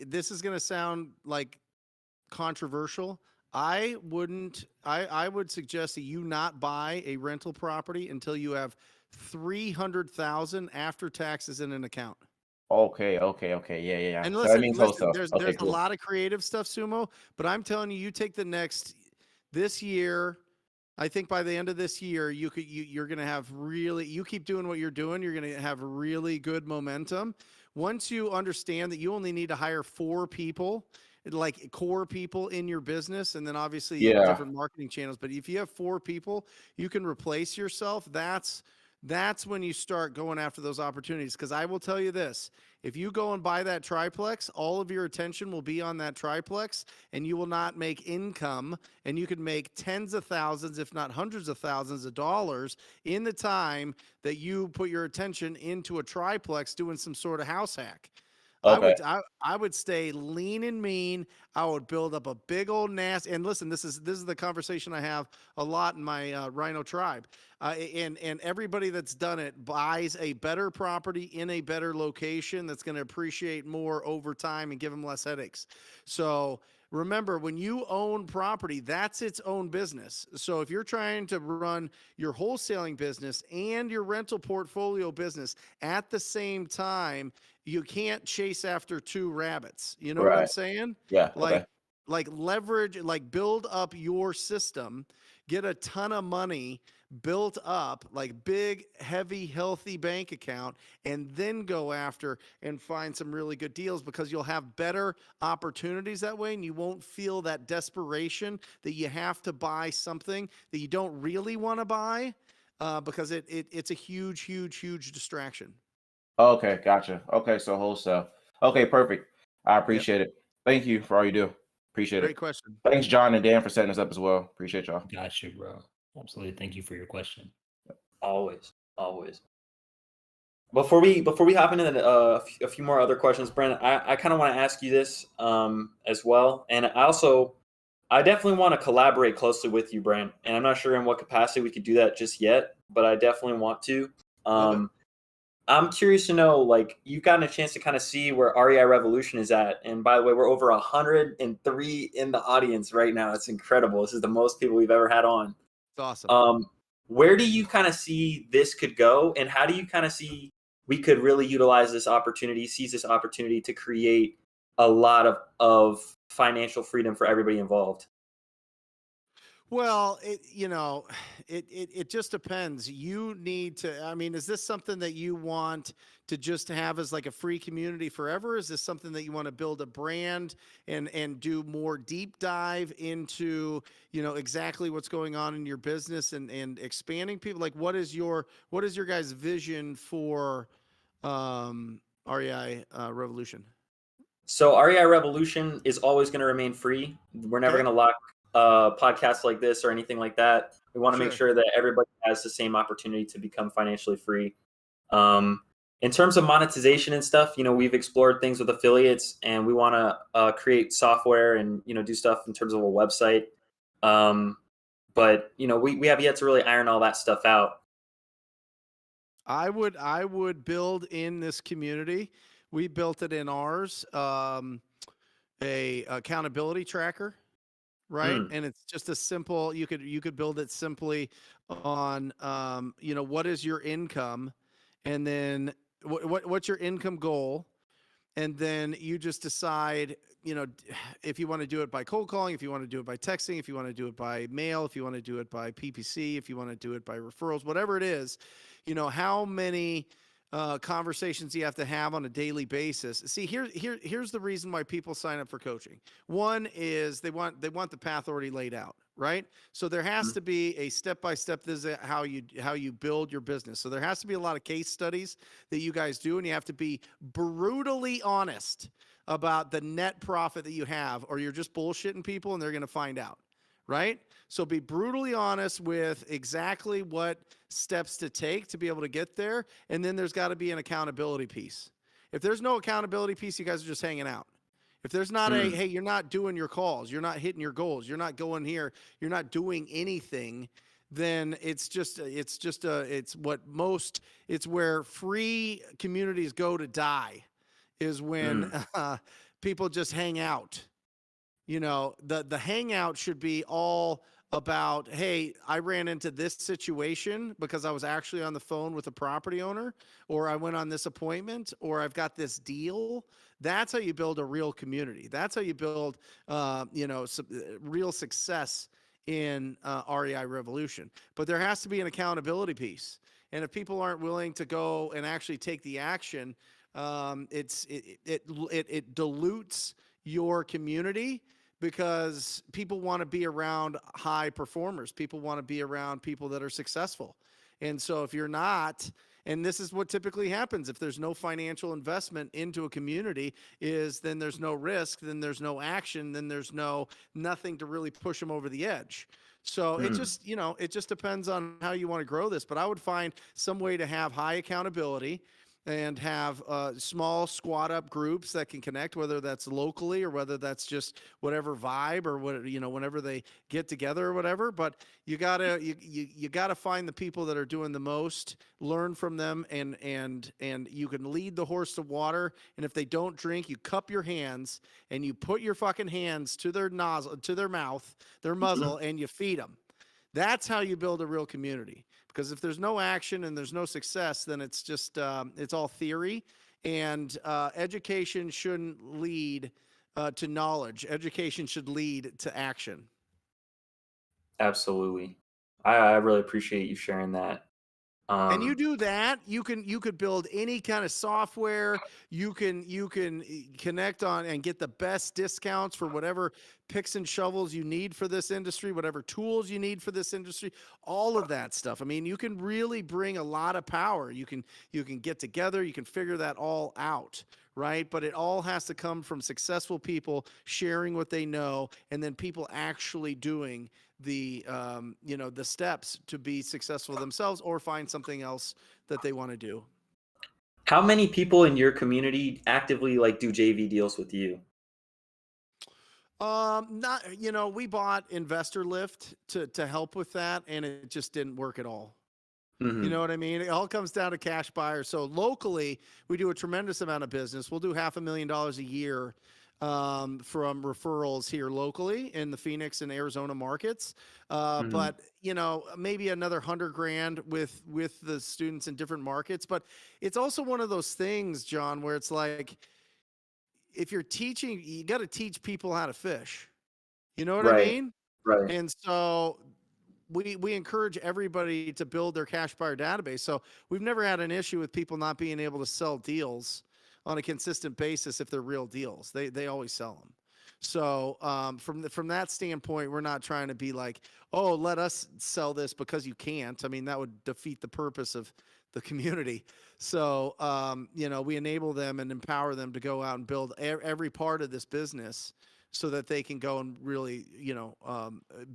A: This is going to sound like controversial. I would suggest that you not buy a rental property until you have 300,000 after taxes in an account.
D: Okay. Yeah.
A: And
D: So
A: listen,
D: that means wholesale.
A: there's
D: Cool.
A: a lot of creative stuff, Sumo, but I'm telling you, you take this year. I think by the end of this year, you're going to have you keep doing what you're doing. You're going to have really good momentum. Once you understand that you only need to hire 4 people, like core people in your business, and then obviously different marketing channels. But if you have 4 people, you can replace yourself. That's when you start going after those opportunities. Because I will tell you this, if you go and buy that triplex, all of your attention will be on that triplex and you will not make income, and you could make tens of thousands, if not hundreds of thousands of dollars in the time that you put your attention into a triplex doing some sort of house hack.
D: Okay.
A: I would stay lean and mean. I would build up a big old nasty. And listen, this is the conversation I have a lot in my Rhino tribe. And everybody that's done it buys a better property in a better location that's going to appreciate more over time and give them less headaches. So remember, when you own property, that's its own business. So if you're trying to run your wholesaling business and your rental portfolio business at the same time, you can't chase after 2 rabbits. You know what I'm saying?
D: Yeah.
A: Like leverage, like build up your system, get a ton of money built up, like big, heavy, healthy bank account, and then go after and find some really good deals, because you'll have better opportunities that way, and you won't feel that desperation that you have to buy something that you don't really want to buy, because it's a huge distraction.
D: Okay, gotcha. Okay, so wholesale. Okay, perfect. I appreciate it. Thank you for all you do. Appreciate it.
A: Great question.
D: Thanks, John and Dan, for setting us up as well. Appreciate y'all.
C: Got you, bro. Absolutely. Thank you for your question.
B: Always. Always. Before we hop into a few more other questions, Brent, I kind of want to ask you this as well, and I definitely want to collaborate closely with you, Brent, and I'm not sure in what capacity we could do that just yet, but I definitely want to.
A: Love it.
B: I'm curious to know, like, you've gotten a chance to kind of see where REI Revolution is at, and by the way, we're over 103 in the audience right now. It's incredible. This is the most people we've ever had on.
A: It's awesome.
B: Where do you kind of see this could go, and how do you kind of see we could really utilize this opportunity, seize this opportunity to create a lot of financial freedom for everybody involved?
A: Well, it just depends. You need to, I mean, is this something that you want to just have as like a free community forever? Is this something that you want to build a brand and do more deep dive into, exactly what's going on in your business and expanding people? Like what is your guys' vision for REI Revolution?
B: So REI Revolution is always going to remain free. We're never
A: Okay.
B: going to lock podcasts like this or anything like that. We want to make
A: Sure.
B: sure that everybody has the same opportunity to become financially free. In terms of monetization and stuff, we've explored things with affiliates, and we want to create software and do stuff in terms of a website. But we have yet to really iron all that stuff out.
A: I would build in this community. We built it in ours, a accountability tracker, right?
B: Mm,
A: And it's just a simple. You could build it simply on, what is your income, and then what's your income goal, and then you just decide, if you want to do it by cold calling, if you want to do it by texting, if you want to do it by mail, if you want to do it by PPC, if you want to do it by referrals, whatever it is, how many conversations you have to have on a daily basis. See, here's the reason why people sign up for coaching. One is they want the path already laid out, right? So there has
B: mm,
A: to be a step-by-step visit how you build your business. So there has to be a lot of case studies that you guys do, and you have to be brutally honest about the net profit that you have, or you're just bullshitting people and they're going to find out, right? So be brutally honest with exactly what steps to take to be able to get there. And then there's got to be an accountability piece. If there's no accountability piece, you guys are just hanging out. If there's not
B: mm,
A: hey, you're not doing your calls, you're not hitting your goals, you're not going here, you're not doing anything, then it's where free communities go to die, is when
B: mm,
A: people just hang out. The hangout should be all about, hey, I ran into this situation because I was actually on the phone with a property owner, or I went on this appointment, or I've got this deal. That's how you build a real community. That's how you build real success in REI Revolution. But there has to be an accountability piece, and if people aren't willing to go and actually take the action, it dilutes your community, because people want to be around high performers. People want to be around people that are successful. And so if you're not, and this is what typically happens, if there's no financial investment into a community, is then there's no risk, then there's no action, then there's nothing to really push them over the edge. So
B: mm.
A: it just depends on how you want to grow this. But I would find some way to have high accountability and have small squad up groups that can connect, whether that's locally or whether that's just whatever vibe, or whenever they get together or whatever. But you gotta find the people that are doing the most, learn from them, and you can lead the horse to water. And if they don't drink, you cup your hands and you put your fucking hands to their nozzle, to their mouth, their muzzle, and you feed them. That's how you build a real community. Because if there's no action and there's no success, then it's just it's all theory. And education shouldn't lead to knowledge. Education should lead to action.
B: Absolutely. I really appreciate you sharing that.
A: And you
B: Um,
A: do that, you could build any kind of software. You can connect on and get the best discounts for whatever picks and shovels you need for this industry, whatever tools you need for this industry, all of that stuff. I mean, you can really bring a lot of power. You can get together, you can figure that all out, right? But it all has to come from successful people sharing what they know, and then people actually doing the steps to be successful themselves or find something else that they want to do.
B: How many people in your community actively like do JV deals with you?
A: Not, we bought Investor Lift to help with that, and it just didn't work at all.
B: Mhm.
A: You know what I mean? It all comes down to cash buyers. So locally, we do a tremendous amount of business. We'll do $500,000 a year from referrals here locally in the Phoenix and Arizona markets. But maybe another 100 grand with the students in different markets. But it's also one of those things, John, where it's like, if you're teaching, you got to teach people how to fish. You know what I
B: Right.
A: mean?
B: Right.
A: And so we encourage everybody to build their cash buyer database. So we've never had an issue with people not being able to sell deals on a consistent basis if they're real deals. They always sell them. So from that standpoint, we're not trying to be like, oh, let us sell this because you can't. I mean, that would defeat the purpose of the community. So we enable them and empower them to go out and build every part of this business so that they can go and really,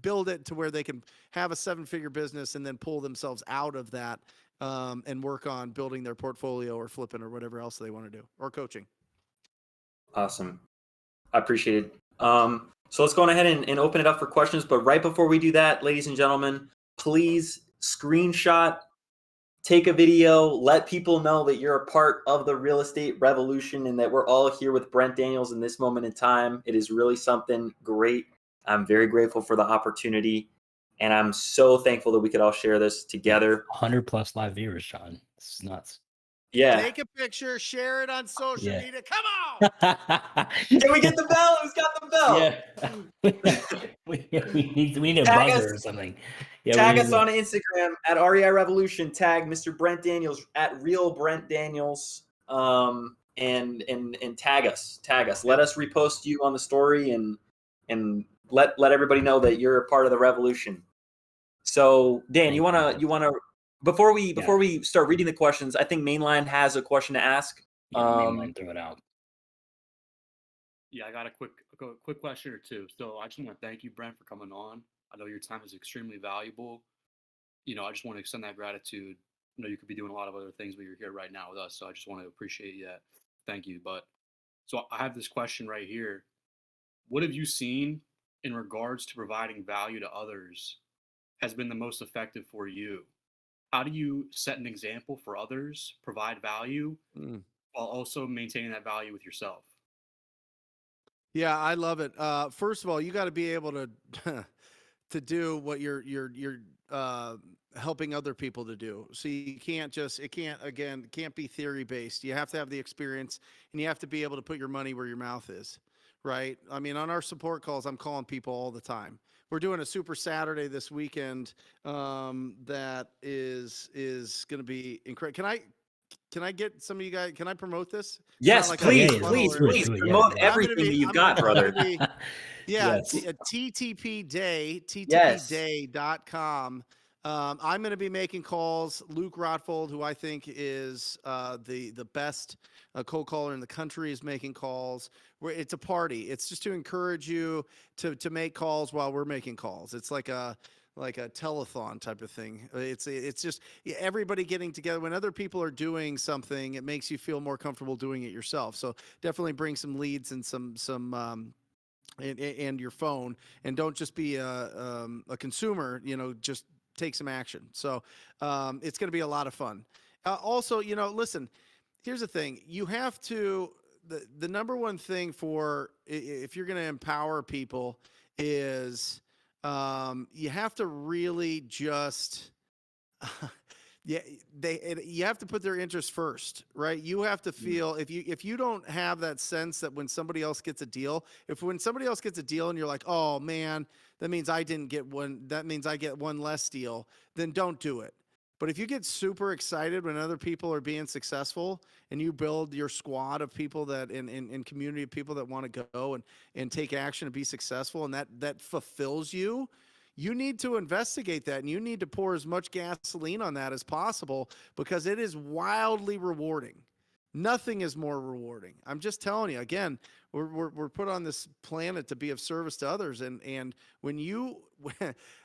A: build it to where they can have a 7-figure business and then pull themselves out of that and work on building their portfolio or flipping or whatever else they want to do, or coaching.
B: Awesome. I appreciate it. So let's go on ahead and open it up for questions. But right before we do that, ladies and gentlemen, please screenshot, take a video, let people know that you're a part of the real estate revolution and that we're all here with Brent Daniels in this moment in time. It is really something great. I'm very grateful for the opportunity, and I'm so thankful that we could all share this together.
C: 100+ live viewers, John. It's nuts.
B: Yeah.
A: Take a picture, share it on social
C: Yeah.
A: media. Come on.
B: Can we get the bell? Who's got the bell?
C: Yeah. we need a
B: Tag
C: buzzer
B: us.
C: or something. Yeah,
B: Tag
C: we
B: us
C: need
B: on Instagram at REI Revolution. Tag Mr. Brent Daniels at Real Brent Daniels. And tag us. Let us repost you on the story and let everybody know that you're a part of the revolution. So Dan, you wanna before we start reading the questions, I think Mainline has a question to ask.
C: Mainline, throw it out.
E: Yeah, I got a quick question or two. So I just want to thank you, Brent, for coming on. I know your time is extremely valuable. I just want to extend that gratitude. You could be doing a lot of other things, but you're here right now with us. So I just want to appreciate that. Thank you. But so I have this question right here. What have you seen in regards to providing value to others has been the most effective for you? How do you set an example for others, provide value, while also maintaining that value with yourself?
A: Yeah, I love it. First of all, you got to be able to to do what you're helping other people to do. So you can't it can't be theory based. You have to have the experience, and you have to be able to put your money where your mouth is, right? I mean, on our support calls, I'm calling people all the time. We're doing a Super Saturday this weekend that is going to be incredible. Can I get some of you guys? Can I promote this?
B: Yes,
A: like
B: please,
A: a
B: please,
A: funnel or-
B: please
C: do it,
B: promote
C: yeah.
B: everything that you've got, brother.
A: Yeah,
C: Yes.
A: TTP Day,
B: Yes.
A: ttpday.com. I'm going to be making calls. Luke Rotfold, who I think is the best cold caller in the country, is making calls. It's a party. It's just to encourage you to make calls while we're making calls. It's like a telethon type of thing. It's just everybody getting together. When other people are doing something, it makes you feel more comfortable doing it yourself. So definitely bring some leads and some and your phone, and don't just be a consumer. Just take some action. So it's going to be a lot of fun. Also, listen. Here's the thing: you have to. The number one thing for if you're going to empower people is you have to really just you have to put their interests first, right? You have to feel if you don't have that sense that when somebody else gets a deal, when somebody else gets a deal and you're like, oh man, that means I didn't get one, that means I get one less deal, then don't do it. But if you get super excited when other people are being successful and you build your squad of people that in community of people that want to go and take action and be successful, and that fulfills you, you need to investigate that, and you need to pour as much gasoline on that as possible, because it is wildly rewarding. Nothing is more rewarding. I'm just telling you, again, we're put on this planet to be of service to others. And when you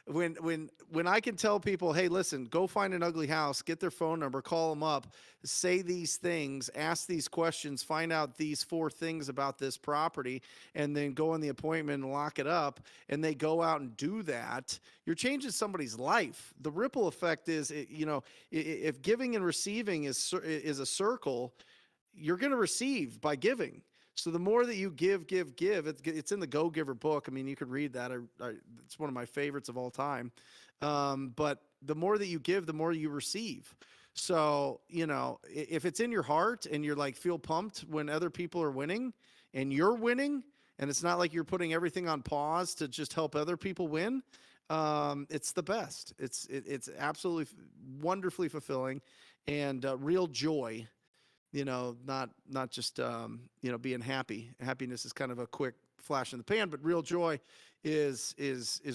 A: when I can tell people, hey, listen, go find an ugly house, get their phone number, call them up, say these things, ask these questions, find out these 4 things about this property, and then go on the appointment and lock it up, and they go out and do that, you're changing somebody's life. The ripple effect is, if giving and receiving is a circle, you're going to receive by giving. So the more that you give, it's in the Go Giver book. I mean, you could read that. It's one of my favorites of all time. But the more that you give, the more you receive. So, if it's in your heart and you're like, feel pumped when other people are winning and you're winning, and it's not like you're putting everything on pause to just help other people win, it's the best. It's absolutely wonderfully fulfilling, and real joy. Not just being happy. Happiness is kind of a quick flash in the pan, but real joy is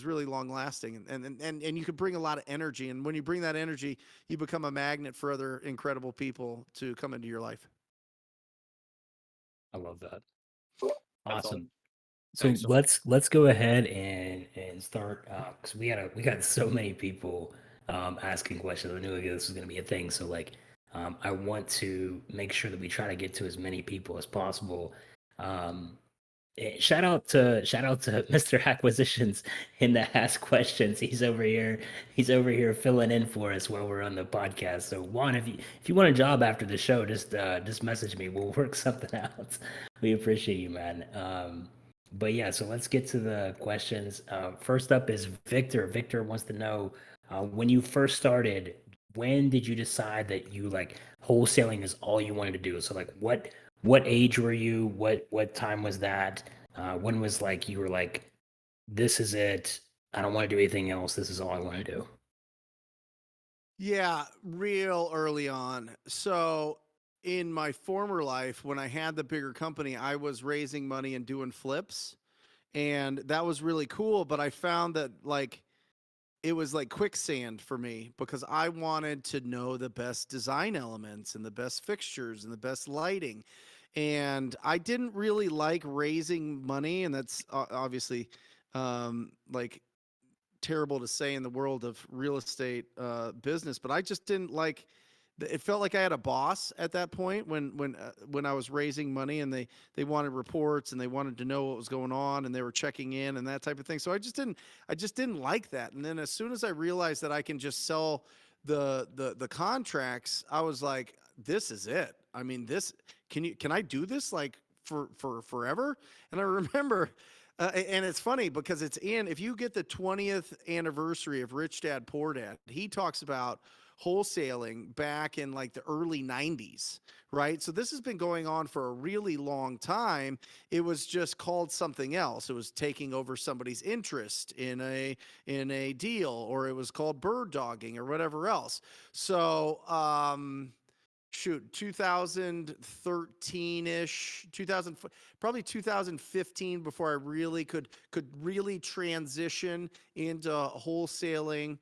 A: really long lasting, and you can bring a lot of energy. And when you bring that energy, you become a magnet for other incredible people to come into your life.
C: I love that.
E: That's
C: Awesome. So
E: Thanks so much.
C: let's go ahead and start, because we got so many people asking questions. I knew this was going to be a thing, so I want to make sure that we try to get to as many people as possible. Shout out to Mr. Acquisitions in the Ask Questions. He's over here filling in for us while we're on the podcast. So Juan, if you want a job after the show, just message me. We'll work something out. We appreciate you, man. But yeah, so let's get to the questions. First up is Victor. Victor wants to know, when you first started, when did you decide that you wholesaling is all you wanted to do? So what age were you? What time was that? When was you were like, this is it. I don't want to do anything else. This is all I want to do.
A: Yeah, real early on. So in my former life, when I had the bigger company, I was raising money and doing flips, and that was really cool. But I found that it was like quicksand for me, because I wanted to know the best design elements and the best fixtures and the best lighting. And I didn't really like raising money. And that's obviously terrible to say in the world of real estate business, but I just didn't like. It felt like I had a boss at that point when I was raising money, and they wanted reports and they wanted to know what was going on, and they were checking in and that type of thing. So I just didn't like that. And then as soon as I realized that I can just sell the contracts, I was like, this is it. I mean, can I do this for forever? And I remember. And it's funny because if you get the 20th anniversary of Rich Dad Poor Dad, he talks about wholesaling back in the early 90s, right? So this has been going on for a really long time. It was just called something else. It was taking over somebody's interest in a deal, or it was called bird dogging or whatever else. So, 2013-ish, probably 2015 before I really could really transition into wholesaling.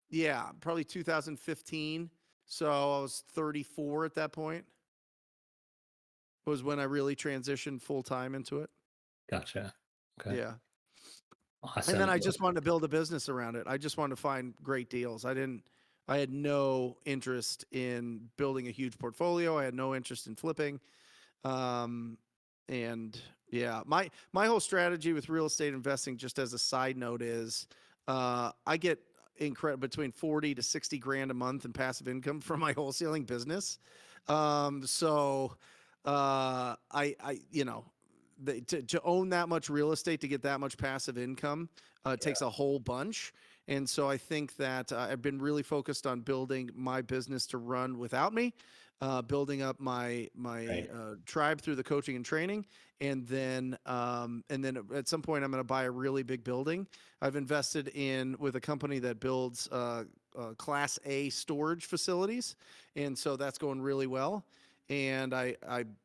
A: Yeah, probably 2015. So I was 34 at that point. Was when I really transitioned full time into it.
C: Gotcha. Okay.
A: Yeah.
C: Awesome.
A: And then I just wanted to build a business around it. I just wanted to find great deals. I had no interest in building a huge portfolio. I had no interest in flipping. And yeah, my whole strategy with real estate investing, just as a side note, is I get between 40 to 60 grand a month in passive income from my wholesaling business. So to own that much real estate, to get that much passive income, takes a whole bunch. And so I think that I've been really focused on building my business to run without me, building up my
C: Right.
A: tribe through the coaching and training, and then at some point I'm going to buy a really big building. I've invested with a company that builds Class A storage facilities, and so that's going really well. And I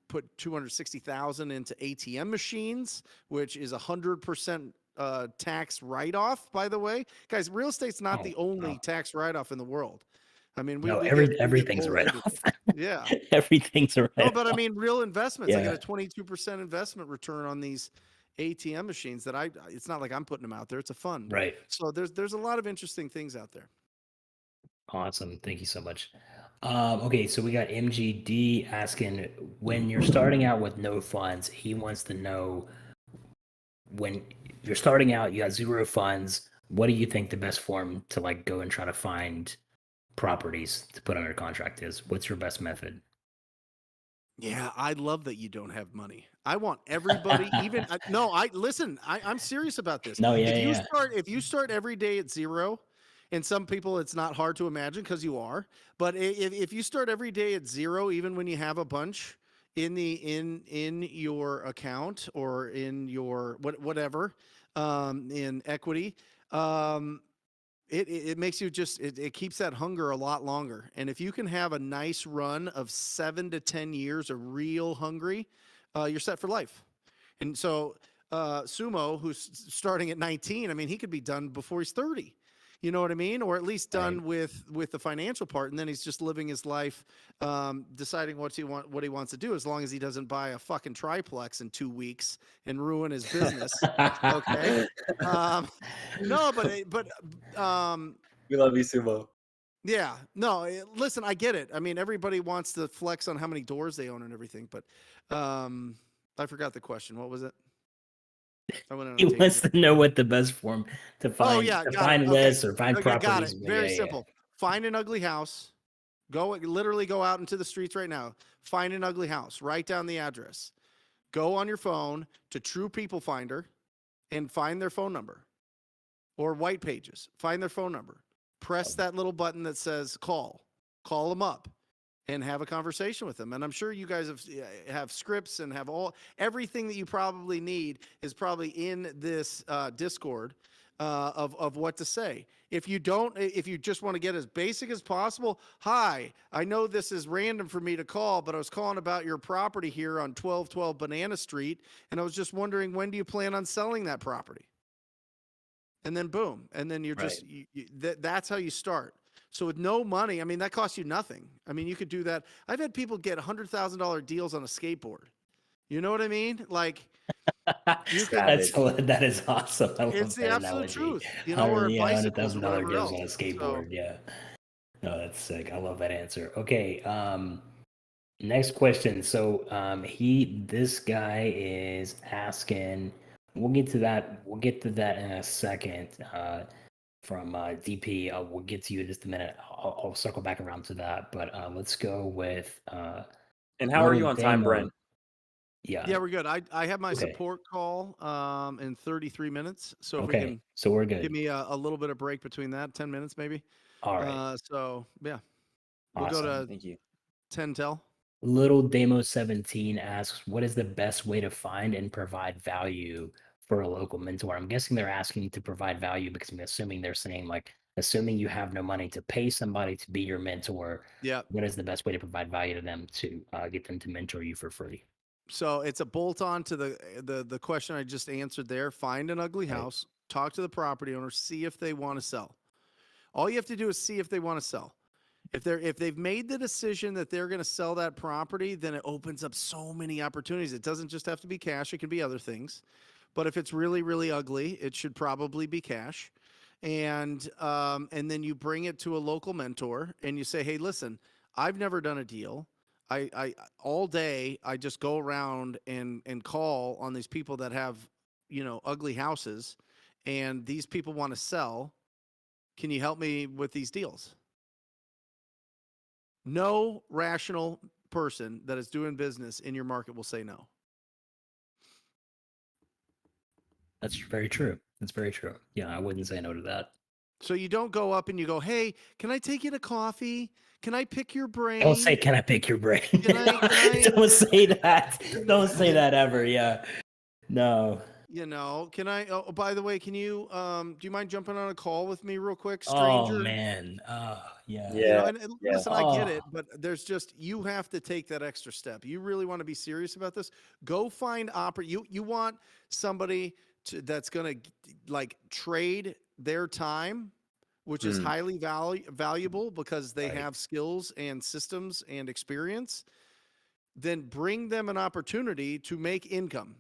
A: put 260,000 into ATM machines, which is 100% tax write-off, by the way. Guys, real estate's not the only tax write-off in the world. I mean, we get
C: everything's
A: pulled
C: right
A: into
C: off.
A: Yeah.
C: Everything's a
A: No,
C: write
A: but I
C: off.
A: mean, real investments. I get
C: Yeah.
A: a 22% investment return on these ATM machines that it's not like I'm putting them out there. It's a fund.
C: Right.
A: So there's a lot of interesting things out there.
C: Awesome. Thank you so much. Okay, so we got MGD asking, when you're starting out with no funds, he wants to know, when you're starting out, you got 0 funds, what do you think the best form to like go and try to find properties to put under contract is? What's your best method?
A: Yeah, I love that you don't have money. I want everybody, even no, I'm serious about this.
C: No, yeah,
A: If you
C: yeah.
A: start every day at 0, and some people it's not hard to imagine because you are, but if you start every day at 0, even when you have a bunch in your account or in your whatever in equity, it makes you it keeps that hunger a lot longer. And if you can have a nice run of 7 to 10 years of real hungry, you're set for life. And so Sumo, who's starting at 19, I mean, he could be done before he's 30. You know what I mean? Or at least done
C: Right.
A: with the financial part, and then he's just living his life, deciding what he wants to do, as long as he doesn't buy a fucking triplex in 2 weeks and ruin his business. Okay. No,
B: We love you, Sumo.
A: yeah, no, listen, I get it. I mean, everybody wants to flex on how many doors they own and everything, but I forgot the question. What was it? I went on a
C: He wants
A: tangent.
C: to know what the best form to
A: Oh
C: find,
A: yeah, got it. Okay.
C: lists or find
A: Okay, got it.
C: properties.
A: Very
C: Yeah, yeah.
A: simple. Find an ugly house. Literally go out into the streets right now. Find an ugly house. Write down the address. Go on your phone to True People Finder and find their phone number, or White Pages. Find their phone number. Press that little button that says call. Call them up and have a conversation with them. And I'm sure you guys have scripts and have everything that you probably need is probably in this Discord of what to say. If you just want to get as basic as possible, hi, I know this is random for me to call, but I was calling about your property here on 1212 Banana Street, and I was just wondering, when do you plan on selling that property? And then boom, and then you're just that's how you start. So with no money, I mean, that costs you nothing. I mean, you could do that. I've had people get $100,000 deals on a skateboard. You know what I mean? Like, you could.
C: That is awesome. I love
A: It's the
C: that
A: absolute
C: analogy.
A: truth, you know, or bicycles or
C: $100,000
A: whatever
C: deals
A: else.
C: on a
A: So
C: skateboard. Yeah. No, that's sick. I love that answer. Okay. Next question. So this guy is asking, we'll get to that in a second. From DP, we'll get to you in just a minute. I'll circle back around to that, but let's go with
B: And how are you on time,
C: Damo.
B: Brent?
A: yeah, we're good. I have my
C: Okay.
A: support call in 33 minutes. So if we
C: Okay,
A: can
C: so we're good.
A: give me a little bit of break between that, 10 minutes maybe.
C: All right.
A: So yeah, we'll go
C: Awesome.
A: to
B: Thank you.
A: 10 till.
C: Little Damo 17 asks, what is the best way to find and provide value for a local mentor? I'm guessing they're asking to provide value because I'm assuming they're saying, like, assuming you have no money to pay somebody to be your mentor,
A: Yeah.
C: what is the best way to provide value to them to get them to mentor you for free?
A: So it's a bolt on to the question I just answered there. Find an ugly
C: Right.
A: house, talk to the property owner, see if they want to sell. All you have to do is see if they want to sell. If they've made the decision that they're going to sell that property, then it opens up so many opportunities. It doesn't just have to be cash, it can be other things. But if it's really, really ugly, it should probably be cash. And then you bring it to a local mentor and you say, hey, listen, I've never done a deal. I all day I just go around and call on these people that have, ugly houses, and these people want to sell. Can you help me with these deals? No rational person that is doing business in your market will say no.
C: That's very true. That's very true. Yeah, I wouldn't say no to that.
A: So you don't go up and you go, hey, can I take you to coffee? Can I pick your brain?
C: Don't say, can I pick your brain?
A: Can I-
C: Don't say that. Don't say that ever. Yeah. No.
A: Can I, oh, by the way, can you, do you mind jumping on a call with me real quick,
C: Oh,
A: stranger?
C: man. Yeah.
B: Yeah.
A: And
B: Yeah.
A: listen, I get
C: Oh.
A: it, but you have to take that extra step. You really want to be serious about this? Go find you want somebody that's going to like trade their time which is
B: Mm.
A: highly valuable because they
C: Right.
A: have skills and systems and experience, then bring them an opportunity to make income.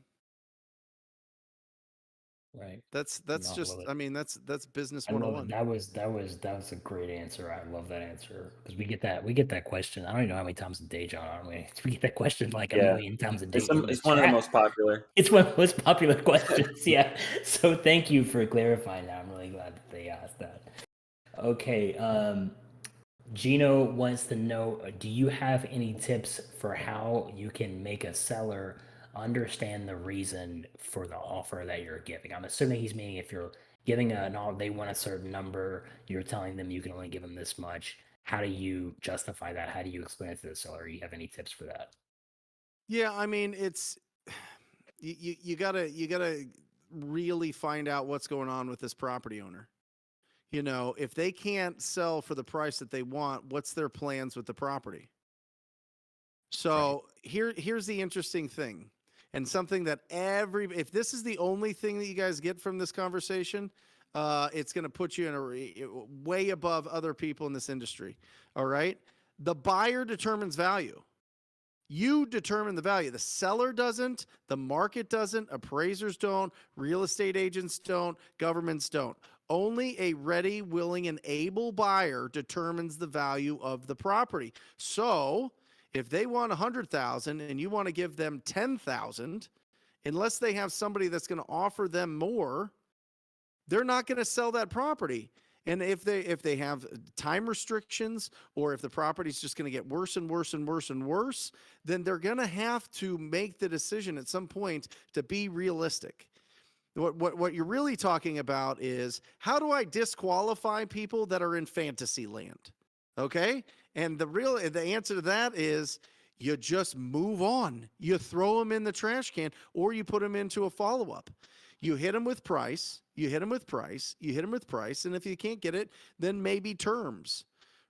C: Right.
A: That's
C: No, I love
A: just,
C: it.
A: I mean, that's business
C: I love it.
A: 101.
C: That was a great answer. I love that answer because we get that question. I don't even know how many times a day, John. Aren't we? We get that question like a
B: Yeah.
C: million times a day in the
B: It's one of the
C: chat.
B: most popular.
C: It's one of the most popular questions. Yeah. So thank you for clarifying that. I'm really glad that they asked that. Okay. Gino wants to know, do you have any tips for how you can make a seller understand the reason for the offer that you're giving? I'm assuming he's meaning if you're giving an offer, they want a certain number, you're telling them you can only give them this much. How do you justify that? How do you explain it to the seller? Do you have any tips for that?
A: Yeah, I mean, it's you gotta really find out what's going on with this property owner. You know, if they can't sell for the price that they want, what's their plans with the property? So here's the interesting thing, and something that if this is the only thing that you guys get from this conversation, it's going to put you in a way above other people in this industry. All right, the buyer determines value. You determine the value. The seller doesn't, the market doesn't, appraisers don't, real estate agents don't, governments don't. Only a ready, willing, and able buyer determines the value of the property. So if they want 100,000 and you want to give them 10,000, unless they have somebody that's going to offer them more, they're not going to sell that property. And if they have time restrictions, or if the property's just going to get worse and worse and worse and worse, then they're going to have to make the decision at some point to be realistic. What you're really talking about is, how do I disqualify people that are in fantasy land? Okay? And the answer to that is, you just move on. You throw them in the trash can, or you put them into a follow-up. You hit them with price, you hit them with price, you hit them with price, and if you can't get it, then maybe terms.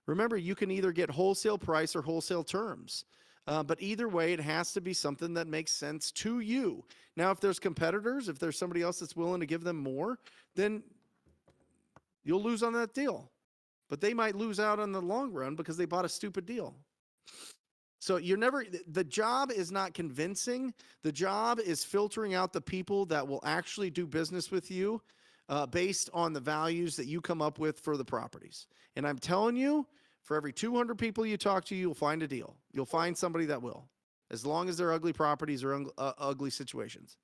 A: Remember, you can either get wholesale price or wholesale terms. But either way, it has to be something that makes sense to you. Now, if there's competitors, if there's somebody else that's willing to give them more, then you'll lose on that deal. But they might lose out on the long run because they bought a stupid deal. So the job is not convincing. The job is filtering out the people that will actually do business with you based on the values that you come up with for the properties. And I'm telling you, for every 200 people you talk to, you'll find a deal. You'll find somebody that will, as long as they're ugly properties or ugly situations.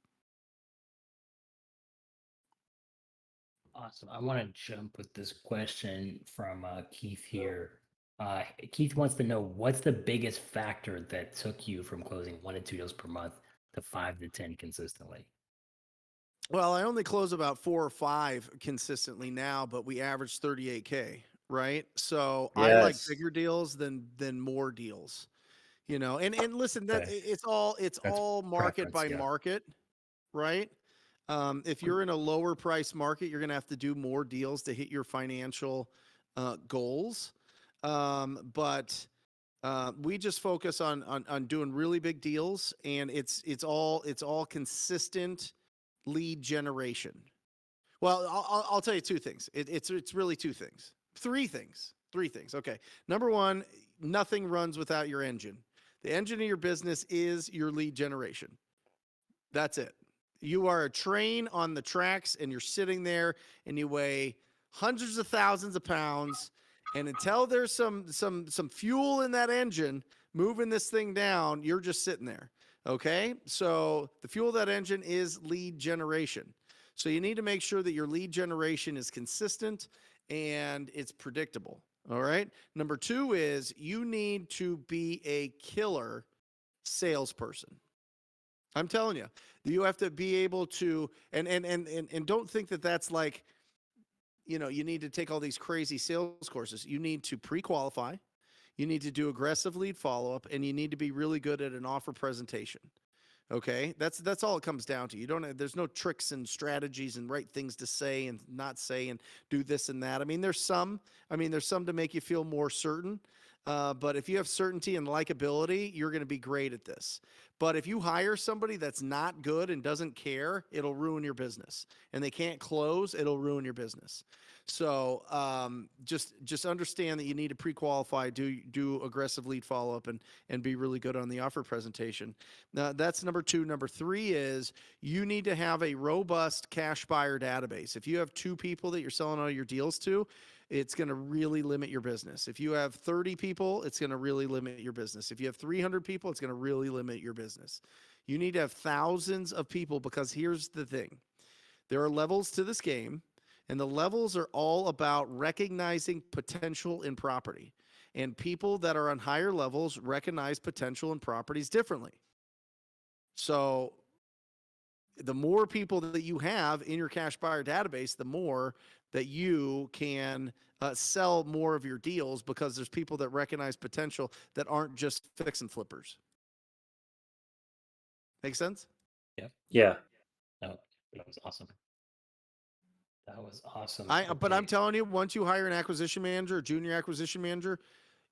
C: Awesome. I want to jump with this question from Keith here. Keith wants to know, what's the biggest factor that took you from closing 1 to 2 deals per month to 5 to 10 consistently?
A: Well, I only close about 4 or 5 consistently now, but we average 38K, right? So I like
B: Yes.
A: bigger deals than more deals, you know. And listen, that
C: Okay.
A: it's all market
C: preference,
A: by
C: yeah.
A: market, right? If you're in a lower price market, you're going to have to do more deals to hit your financial goals. But we just focus on doing really big deals, and it's all consistent lead generation. Well, I'll tell you 2 things. It's really 2 things. 3 things. 3 things. Okay. Number 1, nothing runs without your engine. The engine of your business is your lead generation. That's it. You are a train on the tracks, and you're sitting there, and you weigh hundreds of thousands of pounds, and until there's some fuel in that engine moving this thing down, you're just sitting there. Okay? So the fuel of that engine is lead generation. So you need to make sure that your lead generation is consistent and it's predictable. All right? Number 2 is, you need to be a killer salesperson. I'm telling you, you have to be able to, and don't think that that's like, you know, you need to take all these crazy sales courses. You need to pre-qualify, you need to do aggressive lead follow-up, and you need to be really good at an offer presentation. Okay, that's all it comes down to. There's no tricks and strategies and right things to say and not say and do this and that. I mean, there's some to make you feel more certain. But if you have certainty and likability, you're going to be great at this. But if you hire somebody that's not good and doesn't care, it'll ruin your business. And they can't close, it'll ruin your business. So just understand that you need to pre-qualify, do aggressive lead follow-up, and be really good on the offer presentation. Now, that's number 2. Number 3 is you need to have a robust cash buyer database. If you have 2 people that you're selling all your deals to, it's going to really limit your business. If you have 30 people, it's going to really limit your business. If you have 300 people, it's going to really limit your business. You need to have thousands of people, because here's the thing. There are levels to this game, and the levels are all about recognizing potential in property. And people that are on higher levels recognize potential in properties differently. So the more people that you have in your cash buyer database, the more that you can sell more of your deals, because there's people that recognize potential that aren't just fix and flippers. Make sense?
B: Yeah.
C: No, that was awesome. That was awesome.
A: But I'm
C: Okay.
A: telling you, once you hire an acquisition manager, a junior acquisition manager,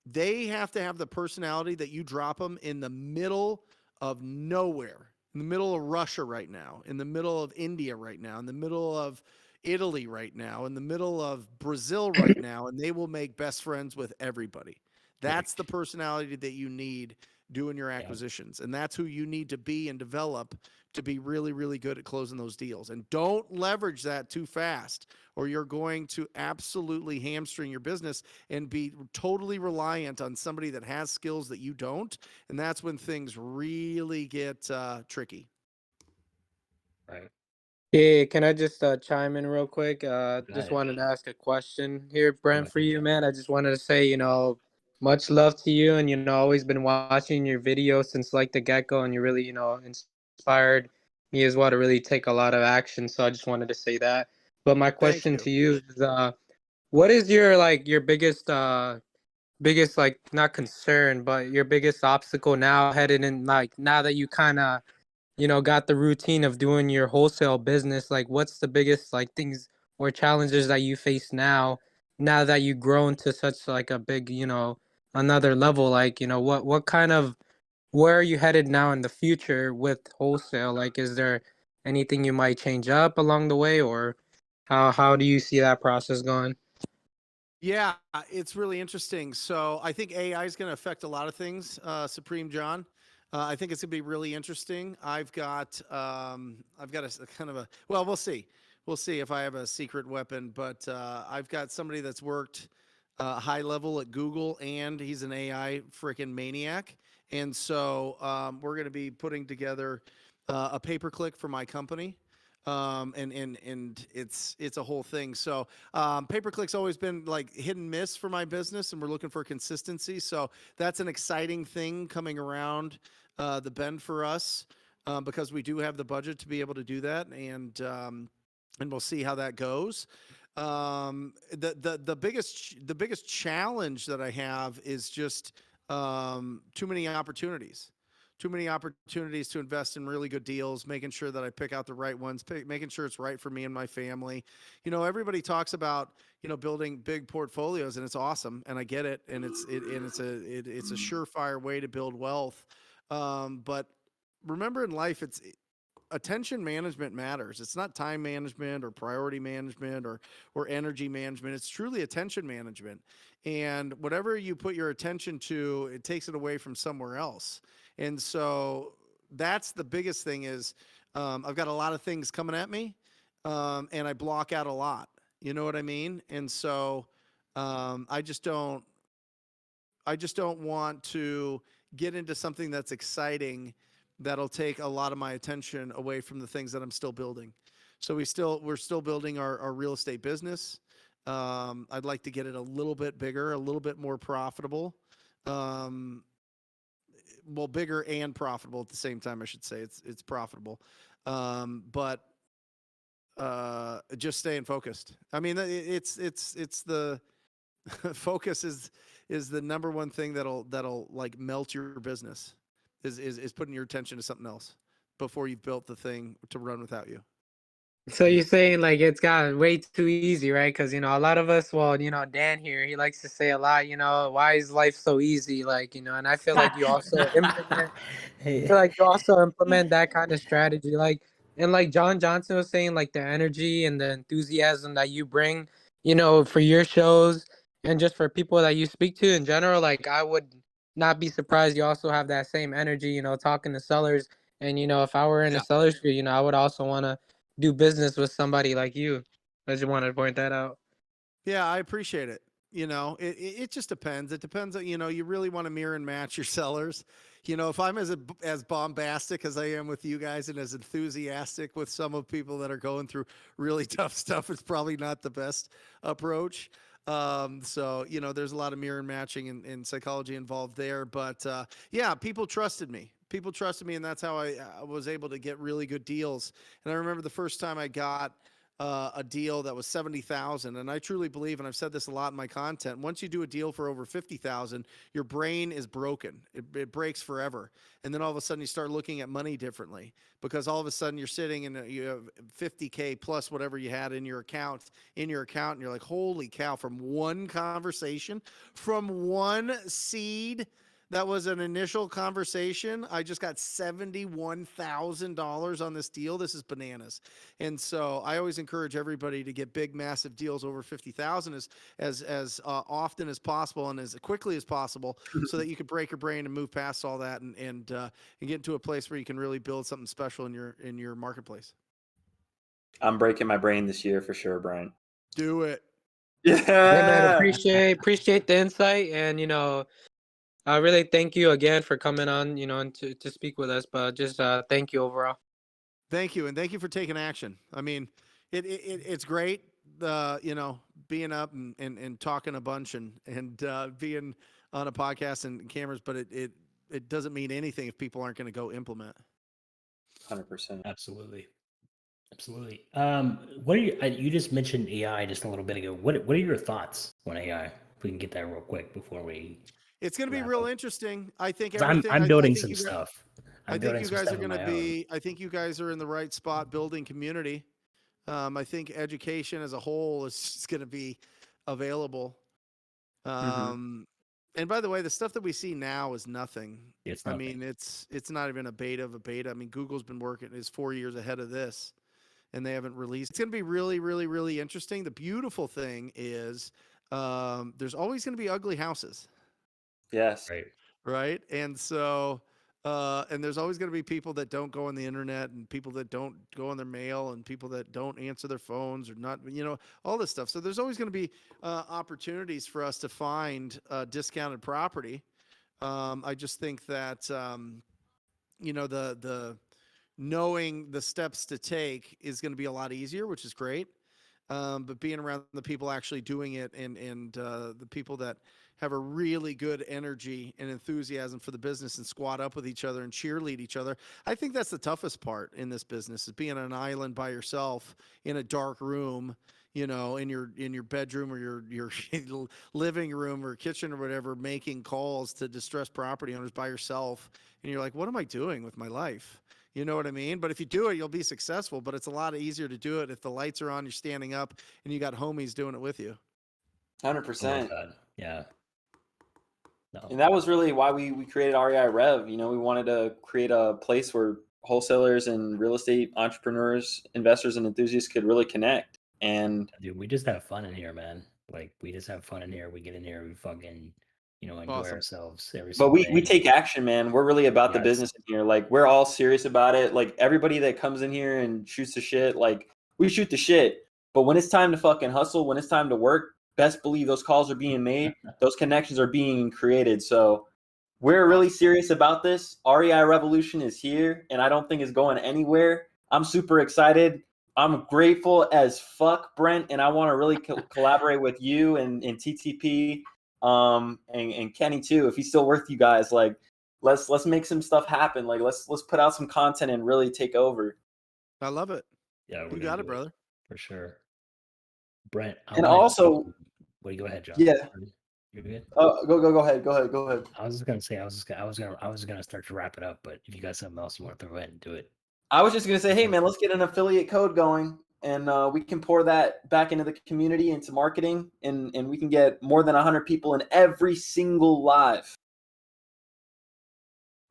A: they have to have the personality that you drop them in the middle of nowhere, in the middle of Russia right now, in the middle of India right now, in the middle of Italy right now, in the middle of Brazil right now, and they will make best friends with everybody. That's the personality that you need doing your acquisitions. And that's who you need to be and develop to be really, really good at closing those deals. And don't leverage that too fast, or you're going to absolutely hamstring your business and be totally reliant on somebody that has skills that you don't. And that's when things really get tricky.
C: Right.
F: Yeah, can I just chime in real quick? Just
C: ahead.
F: wanted to ask a question here, Brent,
C: ahead.
F: for you, man. I just wanted to say, much love to you, and always been watching your videos since like the get-go, and you really, inspired me as well to really take a lot of action. So I just wanted to say that. But my
A: Thank
F: question
A: you.
F: to you is, what is your your biggest like not concern, but your biggest obstacle now headed in, like now that you kind of got the routine of doing your wholesale business? Like, what's the biggest like things or challenges that you face now that you've grown to such like a big, another level? Like, what kind of, where are you headed now in the future with wholesale? Like, is there anything you might change up along the way, or how do you see that process going?
A: Yeah, it's really interesting. So I think AI is going to affect a lot of things, Supreme John. I think it's going to be really interesting. I've got a kind of a, well, we'll see. We'll see if I have a secret weapon, but I've got somebody that's worked high level at Google, and he's an AI freaking maniac. And so we're going to be putting together a pay-per-click for my company. And it's a whole thing. So pay-per-click's always been like hit and miss for my business, and we're looking for consistency. So that's an exciting thing coming around the bend for us, because we do have the budget to be able to do that, and we'll see how that goes. The biggest challenge that I have is just too many opportunities. Too many opportunities to invest in really good deals, making sure that I pick out the right ones, making sure it's right for me and my family. Everybody talks about, building big portfolios, and it's awesome, and I get it, and it's a surefire way to build wealth. But remember, in life, attention management matters. It's not time management or priority management or energy management. It's truly attention management. And whatever you put your attention to, it takes it away from somewhere else. And so that's the biggest thing is I've got a lot of things coming at me, and I block out a lot. You know what I mean? And so I just don't want to get into something that's exciting that'll take a lot of my attention away from the things that I'm still building. So we're still building our real estate business. I'd like to get it a little bit bigger, a little bit more profitable. Well, bigger and profitable at the same time, I should say. It's profitable. But just staying focused. I mean, it's the focus is the number one thing that'll like melt your business, is putting your attention to something else before you've built the thing to run without you.
F: So you're saying like it's got way too easy, right? Because a lot of us, well, Dan here, he likes to say a lot, why is life so easy? Like, and I feel like you also implement
C: Hey.
F: feel like you also implement that kind of strategy. Like, and like John Johnson was saying, like the energy and the enthusiasm that you bring, for your shows and just for people that you speak to in general, like I would not be surprised you also have that same energy, talking to sellers. And if I were in
A: Yeah.
F: a seller's shoe, I would also want to do business with somebody like you. I just wanted to point that out.
A: Yeah, I appreciate it. It just depends. It depends on, you really want to mirror and match your sellers. If I'm as bombastic as I am with you guys and as enthusiastic with some of people that are going through really tough stuff, it's probably not the best approach. So, there's a lot of mirror and matching and psychology involved there. But yeah, people trusted me. People trusted me, and that's how I was able to get really good deals. And I remember the first time I got a deal that was 70,000, and I truly believe, and I've said this a lot in my content, once you do a deal for over 50,000, your brain is broken. It breaks forever, and then all of a sudden you start looking at money differently, because all of a sudden you're sitting and you have 50K plus whatever you had in your account, and you're like, holy cow! From one conversation, from one seed. That was an initial conversation. I just got $71,000 on this deal. This is bananas. And so I always encourage everybody to get big, massive deals over 50,000 as often as possible and as quickly as possible, so that you can break your brain and move past all that and get into a place where you can really build something special in your marketplace.
B: I'm breaking my brain this year for sure, Brian.
A: Do it.
F: Hey man,
B: Yeah.
F: appreciate the insight, and I really thank you again for coming on, and to speak with us. But just thank you overall.
A: Thank you, and thank you for taking action. I mean, it's great, being up and talking a bunch and being on a podcast and cameras, but it doesn't mean anything if people aren't going to go implement.
B: 100%.
C: Absolutely. What are you just mentioned AI just a little bit ago. What are your thoughts on AI? If we can get that real quick before we.
A: It's going to be
C: wrap
A: real
C: up.
A: interesting. I think
C: 'Cause
A: everything.
C: I'm
A: I
C: building
A: think
C: some
A: you guys,
C: stuff.
A: I
C: I'm
A: think
C: building
A: you
C: some
A: guys are
C: stuff on
A: going to
C: my own.
A: be. I think you guys are in the right spot building community. I think education as a whole is just going to be available. And by the way, the stuff that we see now is nothing.
C: It's
A: I
C: nothing.
A: mean, it's not even a beta of a beta. I mean, Google's been working is 4 years ahead of this, and they haven't released. It's going to be really, really, really interesting. The beautiful thing is, there's always going to be ugly houses,
B: Yes.
C: Right.
A: right? And so, and there's always going to be people that don't go on the internet, and people that don't go on their mail, and people that don't answer their phones, or not, all this stuff. So there's always going to be opportunities for us to find discounted property. I just think that the knowing the steps to take is going to be a lot easier, which is great. But being around the people actually doing it, and the people that have a really good energy and enthusiasm for the business and squat up with each other and cheerlead each other, I think that's the toughest part in this business, is being on an island by yourself in a dark room, in your bedroom or your living room or kitchen or whatever, making calls to distressed property owners by yourself, and you're like, what am I doing with my life? You know what I mean? But if you do it, you'll be successful. But it's a lot easier to do it if the lights are on, you're standing up, and you got homies doing it with you.
B: 100%.
C: Yeah. No.
B: And that was really why we created REI Rev. We wanted to create a place where wholesalers and real estate entrepreneurs, investors, and enthusiasts could really connect. And
C: Dude, we just have fun in here, man. Like, we just have fun in here. We get in here, we fucking, enjoy
A: Awesome.
C: ourselves every
B: but
C: single
B: we
C: day.
B: take action, man. We're really about the
C: Yes.
B: business in here. Like, we're all serious about it. Like, everybody that comes in here and shoots the shit, like, we shoot the shit. But when it's time to fucking hustle, when it's time to work, best believe those calls are being made, those connections are being created. So we're really serious about this. REI Revolution is here, and I don't think it's going anywhere. I'm super excited. I'm grateful as fuck, Brent, and I want to really collaborate with you and TTP, and Kenny too, if he's still with you guys. Like, let's make some stuff happen. Like, let's put out some content and really take over.
A: I love it.
C: Yeah,
A: You got it, brother.
C: for sure. Brent,
B: And also,
C: wait, go ahead, John.
B: yeah.
C: You're good.
B: Go ahead.
C: I was just gonna say, I was gonna start to wrap it up, but if you got something else you want to throw in, do it.
B: I was just gonna say, hey man, let's get an affiliate code going, and we can pour that back into the community, into marketing, and we can get more than 100 people in every single live.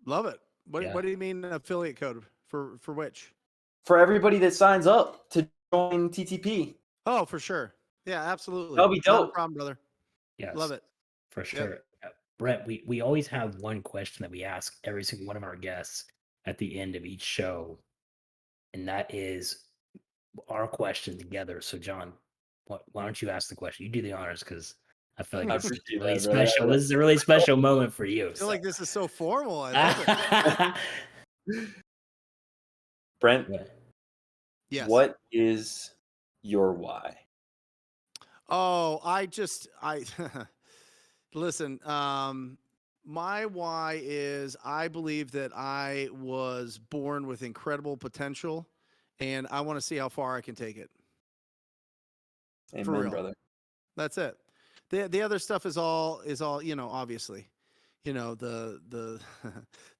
A: Love it.
C: Yeah.
A: What do you mean affiliate code for which?
B: For everybody that signs up to join TTP.
A: Oh, for sure. Yeah, absolutely.
B: That'll be
A: Not a
B: dope.
A: problem, brother.
C: Yes,
A: Love it.
C: for sure. Brett, we always have one question that we ask every single one of our guests at the end of each show, and that is our question together. So, John, why don't you ask the question? You do the honors because I feel like
B: I
C: this is
B: appreciate
C: really
B: that, brother.
C: special. This is a really special moment for you.
A: I feel like this is so formal. I love it.
B: Brent,
A: Yes.
B: what is your why?
A: Oh, I listen, my why is I believe that I was born with incredible potential and I want to see how far I can take it. For
B: Amen,
A: real.
B: brother.
A: That's it. The other stuff is all, obviously, the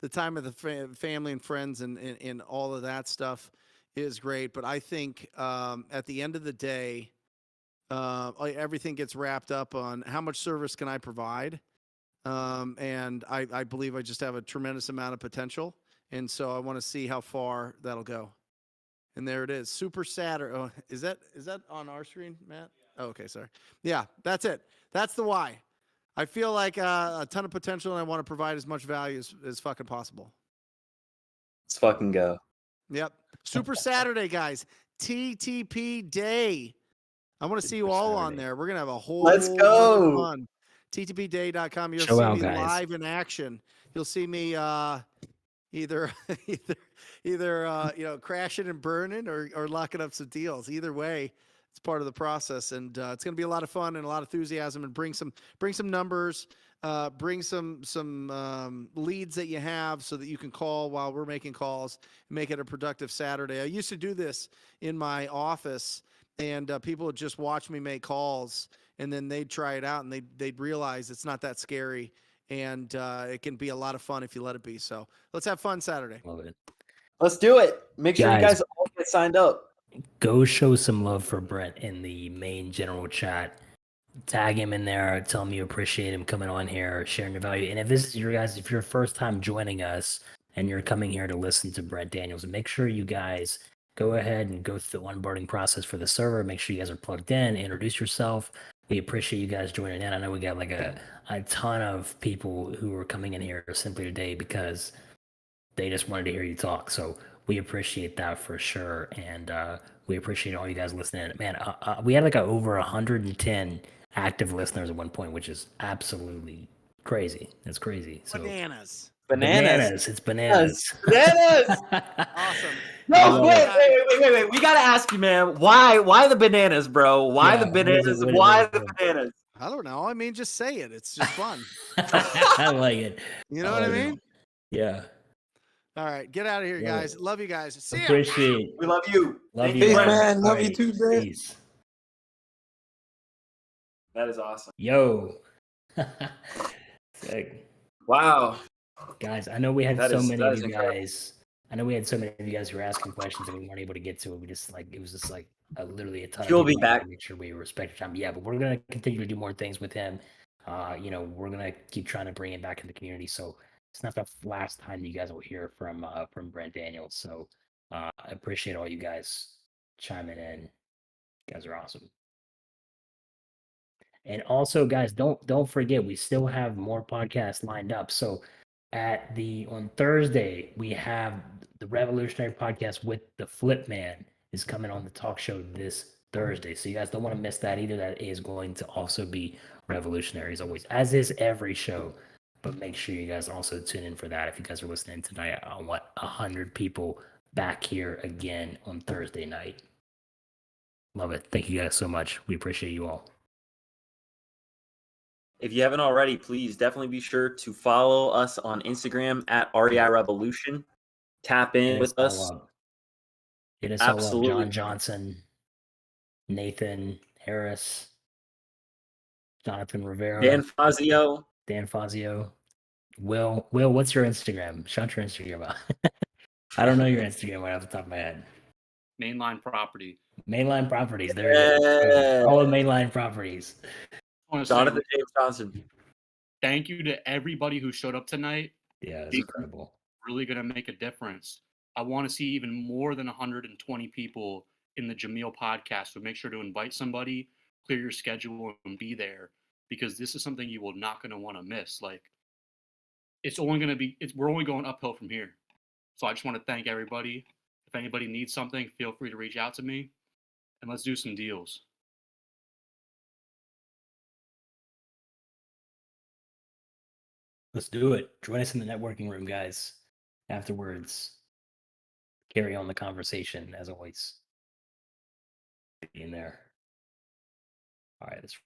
A: the time of the family and friends and all of that stuff is great. But I think at the end of the day, everything gets wrapped up on how much service can I provide. And I believe I just have a tremendous amount of potential. And so I want to see how far that'll go. And there it is. Super Saturday. Oh, is that on our screen, Matt? Oh, okay, sorry. Yeah, that's it. That's the why. I feel like a ton of potential and I want to provide as much value as fucking possible.
B: Let's fucking go.
A: Yep. Super Saturday, guys. TTP Day. I want to see you
C: Super
A: all on
C: Saturday.
A: there. We're going to have a whole
B: Let's
A: bunch
B: go.
A: of fun. TTPday.com. You'll
C: Show
A: see
C: out,
A: me
C: guys.
A: live in action. You'll see me either crashing and burning or locking up some deals. Either way, it's part of the process, and it's going to be a lot of fun and a lot of enthusiasm. And bring some numbers, bring some leads that you have, so that you can call while we're making calls. And make it a productive Saturday. I used to do this in my office, and people would just watch me make calls, and then they'd try it out, and they'd realize it's not that scary. And it can be a lot of fun if you let it be. So let's have fun Saturday.
C: Love it.
B: Let's do it. Make sure you
C: Guys.
B: guys all get signed up.
C: Go show some love for Brent in the main general chat. Tag him in there. Tell him you appreciate him coming on here, sharing your value. And if this is if your first time joining us and you're coming here to listen to Brent Daniels, make sure you guys go ahead and go through the onboarding process for the server. Make sure you guys are plugged in. Introduce yourself. We appreciate you guys joining in. I know we got like a ton of people who are coming in here simply today because they just wanted to hear you talk. So we appreciate that for sure. And we appreciate all you guys listening. Man, we had like over 110 active listeners at one point, which is absolutely crazy. That's crazy. So
A: Bananas.
B: Bananas.
C: It's bananas.
B: Bananas.
A: Awesome.
B: No,
C: love
B: wait. We gotta ask you, man. Why the bananas, bro? Why
C: Yeah,
B: the
C: what is it-
B: bananas?
C: what is
B: Why
C: it,
B: the
C: bro?
B: bananas?
A: I don't know. I mean, just say it. It's just fun.
C: I like it.
A: You know what I mean?
C: Yeah.
A: All right. Get out of here,
C: Love
A: guys.
C: it.
A: Love you guys. See ya.
C: Appreciate.
B: We love you.
C: Love
B: Thank
C: you,
F: Peace,
B: Brent.
F: man. Love
C: All
F: you
C: right,
F: too, Brent.
C: peace.
B: That is awesome.
C: Yo. Sick.
B: Wow.
C: Guys, I know we had
B: That
C: so
B: is-
C: many
B: that
C: of
B: is
C: you
B: incredible.
C: guys. I know we had so many of you guys who were asking questions and we weren't able to get to it. We just it was just like literally a ton
B: He'll
C: of
B: be
C: people.
B: back.
C: Make sure we respect your time. Yeah, but we're gonna continue to do more things with him. We're gonna keep trying to bring him back in the community. So it's not the last time you guys will hear from Brent Daniels. So I appreciate all you guys chiming in. You guys are awesome. And also, guys, don't forget we still have more podcasts lined up. So on Thursday we have the Revolutionary Podcast with the Flip Man is coming on the talk show this Thursday. So you guys don't want to miss that either. That is going to also be revolutionary as always, as is every show. But make sure you guys also tune in for that. If you guys are listening tonight, I want 100 people back here again on Thursday night. Love it. Thank you guys so much. We appreciate you all.
B: If you haven't already, please definitely be sure to follow us on Instagram at REI Revolution. Tap in with us.
C: Hit us all up.
B: Absolutely.
C: John Johnson, Nathan Harris, Jonathan Rivera,
B: Dan Fazio.
C: Will, what's your Instagram? Shout your Instagram out. I don't know your Instagram right off the top of my head.
E: Mainline property.
C: Mainline properties. There we go. All of mainline properties.
E: I want to say
B: Jonathan James Johnson.
E: thank you to everybody who showed up tonight.
C: Yeah, it's
E: These
C: incredible.
E: really going to make a difference. I want to see even more than 120 people in the Jameel podcast. So make sure to invite somebody, clear your schedule, and be there, because this is something you will not going to want to miss. Like, it's only going to be, we're only going uphill from here. So I just want to thank everybody. If anybody needs something, feel free to reach out to me, and let's do some deals.
C: Let's do it. Join us in the networking room, guys. Afterwards, carry on the conversation as always. Be in there. All right, let's